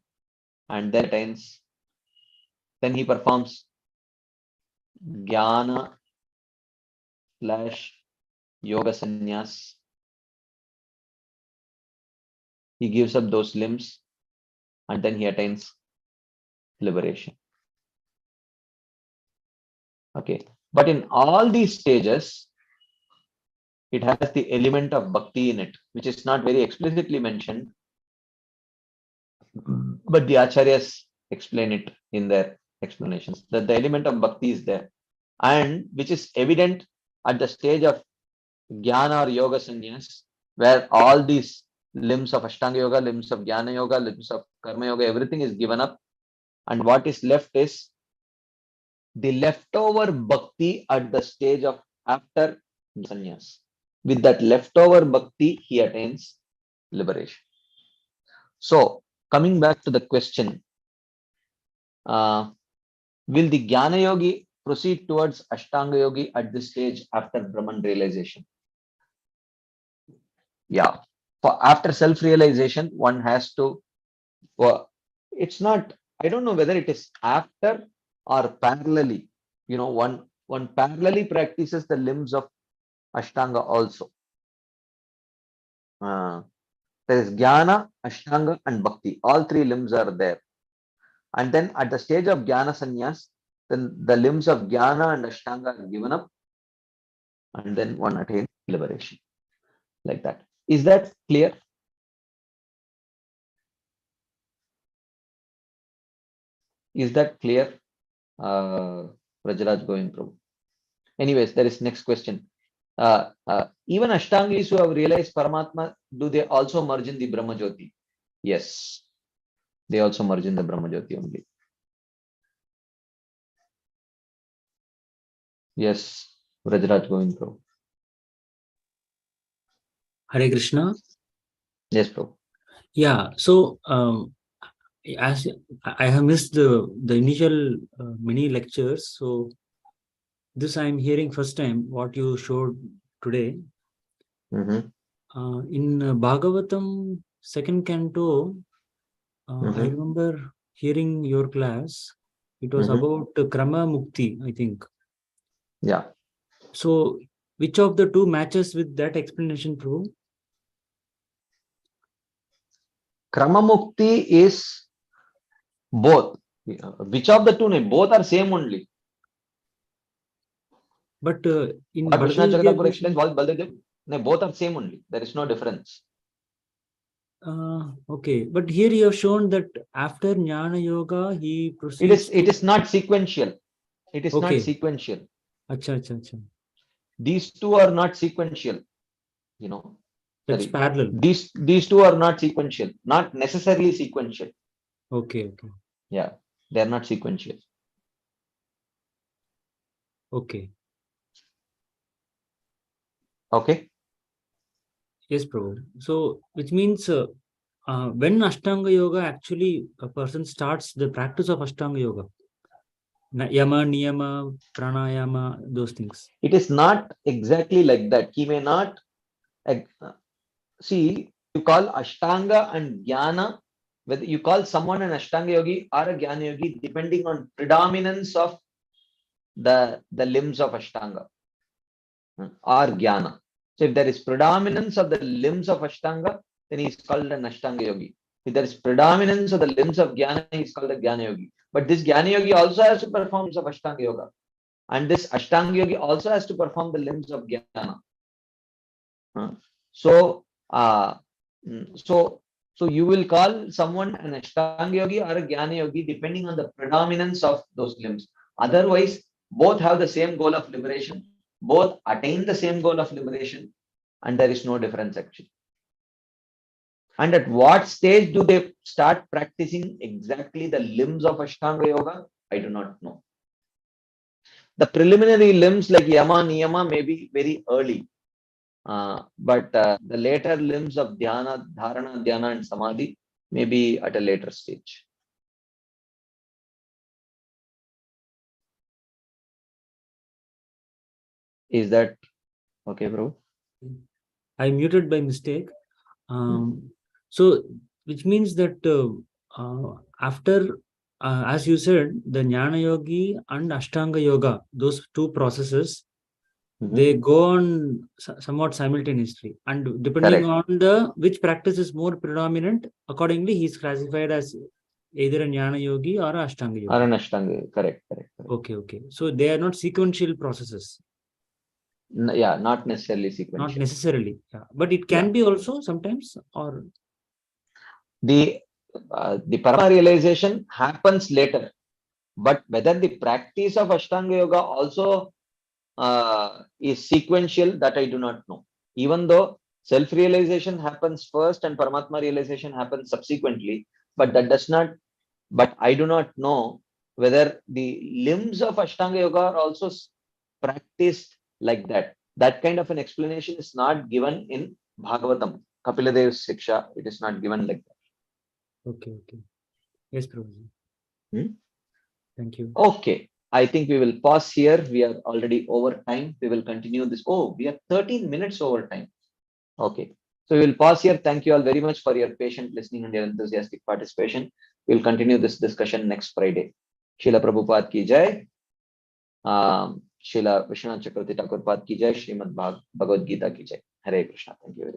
and then he performs Jnana / Yoga Sannyas. He gives up those limbs and then he attains liberation. Okay, but in all these stages, it has the element of bhakti in it, which is not very explicitly mentioned, but the acharyas explain it in their explanations, that the element of bhakti is there, and which is evident at the stage of Jnana or Yoga Sannyas, where all these limbs of Ashtanga Yoga, limbs of Jnana Yoga, limbs of Karma Yoga, everything is given up, and what is left is the leftover bhakti at the stage of after sannyas. With that leftover bhakti, he attains liberation. So, coming back to the question, will the Jnana Yogi proceed towards Ashtanga Yogi at this stage after Brahman realization? Yeah, for after self-realization, one has to, well, it's not, I don't know whether it is after or parallelly. You know, one parallelly practices the limbs of Ashtanga also. There is Jnana, Ashtanga, and Bhakti. All three limbs are there. And then at the stage of Jnana Sannyas, then the limbs of Jnana and Ashtanga are given up, and then one attains liberation. Like that. Is that clear? Is that clear, Rajaraj Govind Prabhu? Anyways, there is next question. Even Ashtangis who have realized Paramatma, do they also merge in the Brahma Jyoti? Yes, they also merge in the Brahma Jyoti only. Yes, Rajaraj Govind Prabhu. Hare Krishna. Yes, Prabhu. Yeah, so as I have missed the initial many lectures, so this I am hearing first time what you showed today. Mm-hmm. In Bhagavatam second canto, I remember hearing your class. It was about Krama Mukti, I think. Yeah. So which of the two matches with that explanation, Prabhu? Krama Mukti is both. Which of the two? Both are same only. But in What Krishna Bhagavad Jagatakur Gita, explains, Baldev, both are same only. There is no difference. okay, but here you have shown that after Jnana Yoga, he proceeds. It is not sequential. It is not Okay. sequential. Acha, acha, acha. These two are not sequential. You know, That's sorry. parallel. These two are not sequential, not necessarily sequential. Okay, okay. Yeah, they are not sequential. Okay. Okay. Yes, Prabhu. So, which means when Ashtanga Yoga actually a person starts the practice of Ashtanga Yoga, Yama, Niyama, Pranayama, those things. It is not exactly like that. He may not see. You call Ashtanga and Jnana, whether you call someone an Ashtanga Yogi or a Jnana Yogi, depending on predominance of the limbs of Ashtanga or Jnana. So if there is predominance of the limbs of Ashtanga, then he is called an Ashtanga Yogi. If there is predominance of the limbs of Jnana, he is called a Jnana Yogi. But this Jnana Yogi also has to perform of Ashtanga Yoga. And this Ashtanga Yogi also has to perform the limbs of Jnana. So you will call someone an Ashtanga Yogi or a Jnana Yogi depending on the predominance of those limbs. Otherwise, both have the same goal of liberation. Both attain the same goal of liberation, and there is no difference actually. And at what stage do they start practicing exactly the limbs of Ashtanga Yoga? I do not know. The preliminary limbs like Yama, Niyama may be very early. But the later limbs of Dhyana, Dharana, Dhyana and Samadhi may be at a later stage. Is that okay, bro? I muted by mistake. So, which means that after, as you said, the Jnana Yogi and Ashtanga Yoga, those two processes, they go on somewhat simultaneously, and depending Correct. on the which practice is more predominant, accordingly he is classified as either a Jnana Yogi or a Ashtanga Yogi. Or an Ashtanga. Correct. Okay. So they are not sequential processes. Yeah, not necessarily Not sequential. necessarily, but it can be also sometimes, or The Parama realization happens later, but whether the practice of Ashtanga Yoga also is sequential, that I do not know. Even though self-realization happens first and Paramatma realization happens subsequently, but that does not, but I do not know whether the limbs of Ashtanga Yoga are also practiced like that. That kind of an explanation is not given in Bhagavatam. Kapiladev's Siksha, it is not given like that. okay. Yes, Prabhuji. Thank you. Okay. I think we will pause here. We are already over time. We will continue this. Oh, we are 13 minutes over time. Okay. So we will pause here. Thank you all very much for your patient listening and your enthusiastic participation. We will continue this discussion next Friday. Srila Prabhupada ki jai. Srila Vishwanath Chakravarti Thakur Pad ki jai. Srimad Bhagavad Gita ki jai. Hare Krishna. Thank you very much.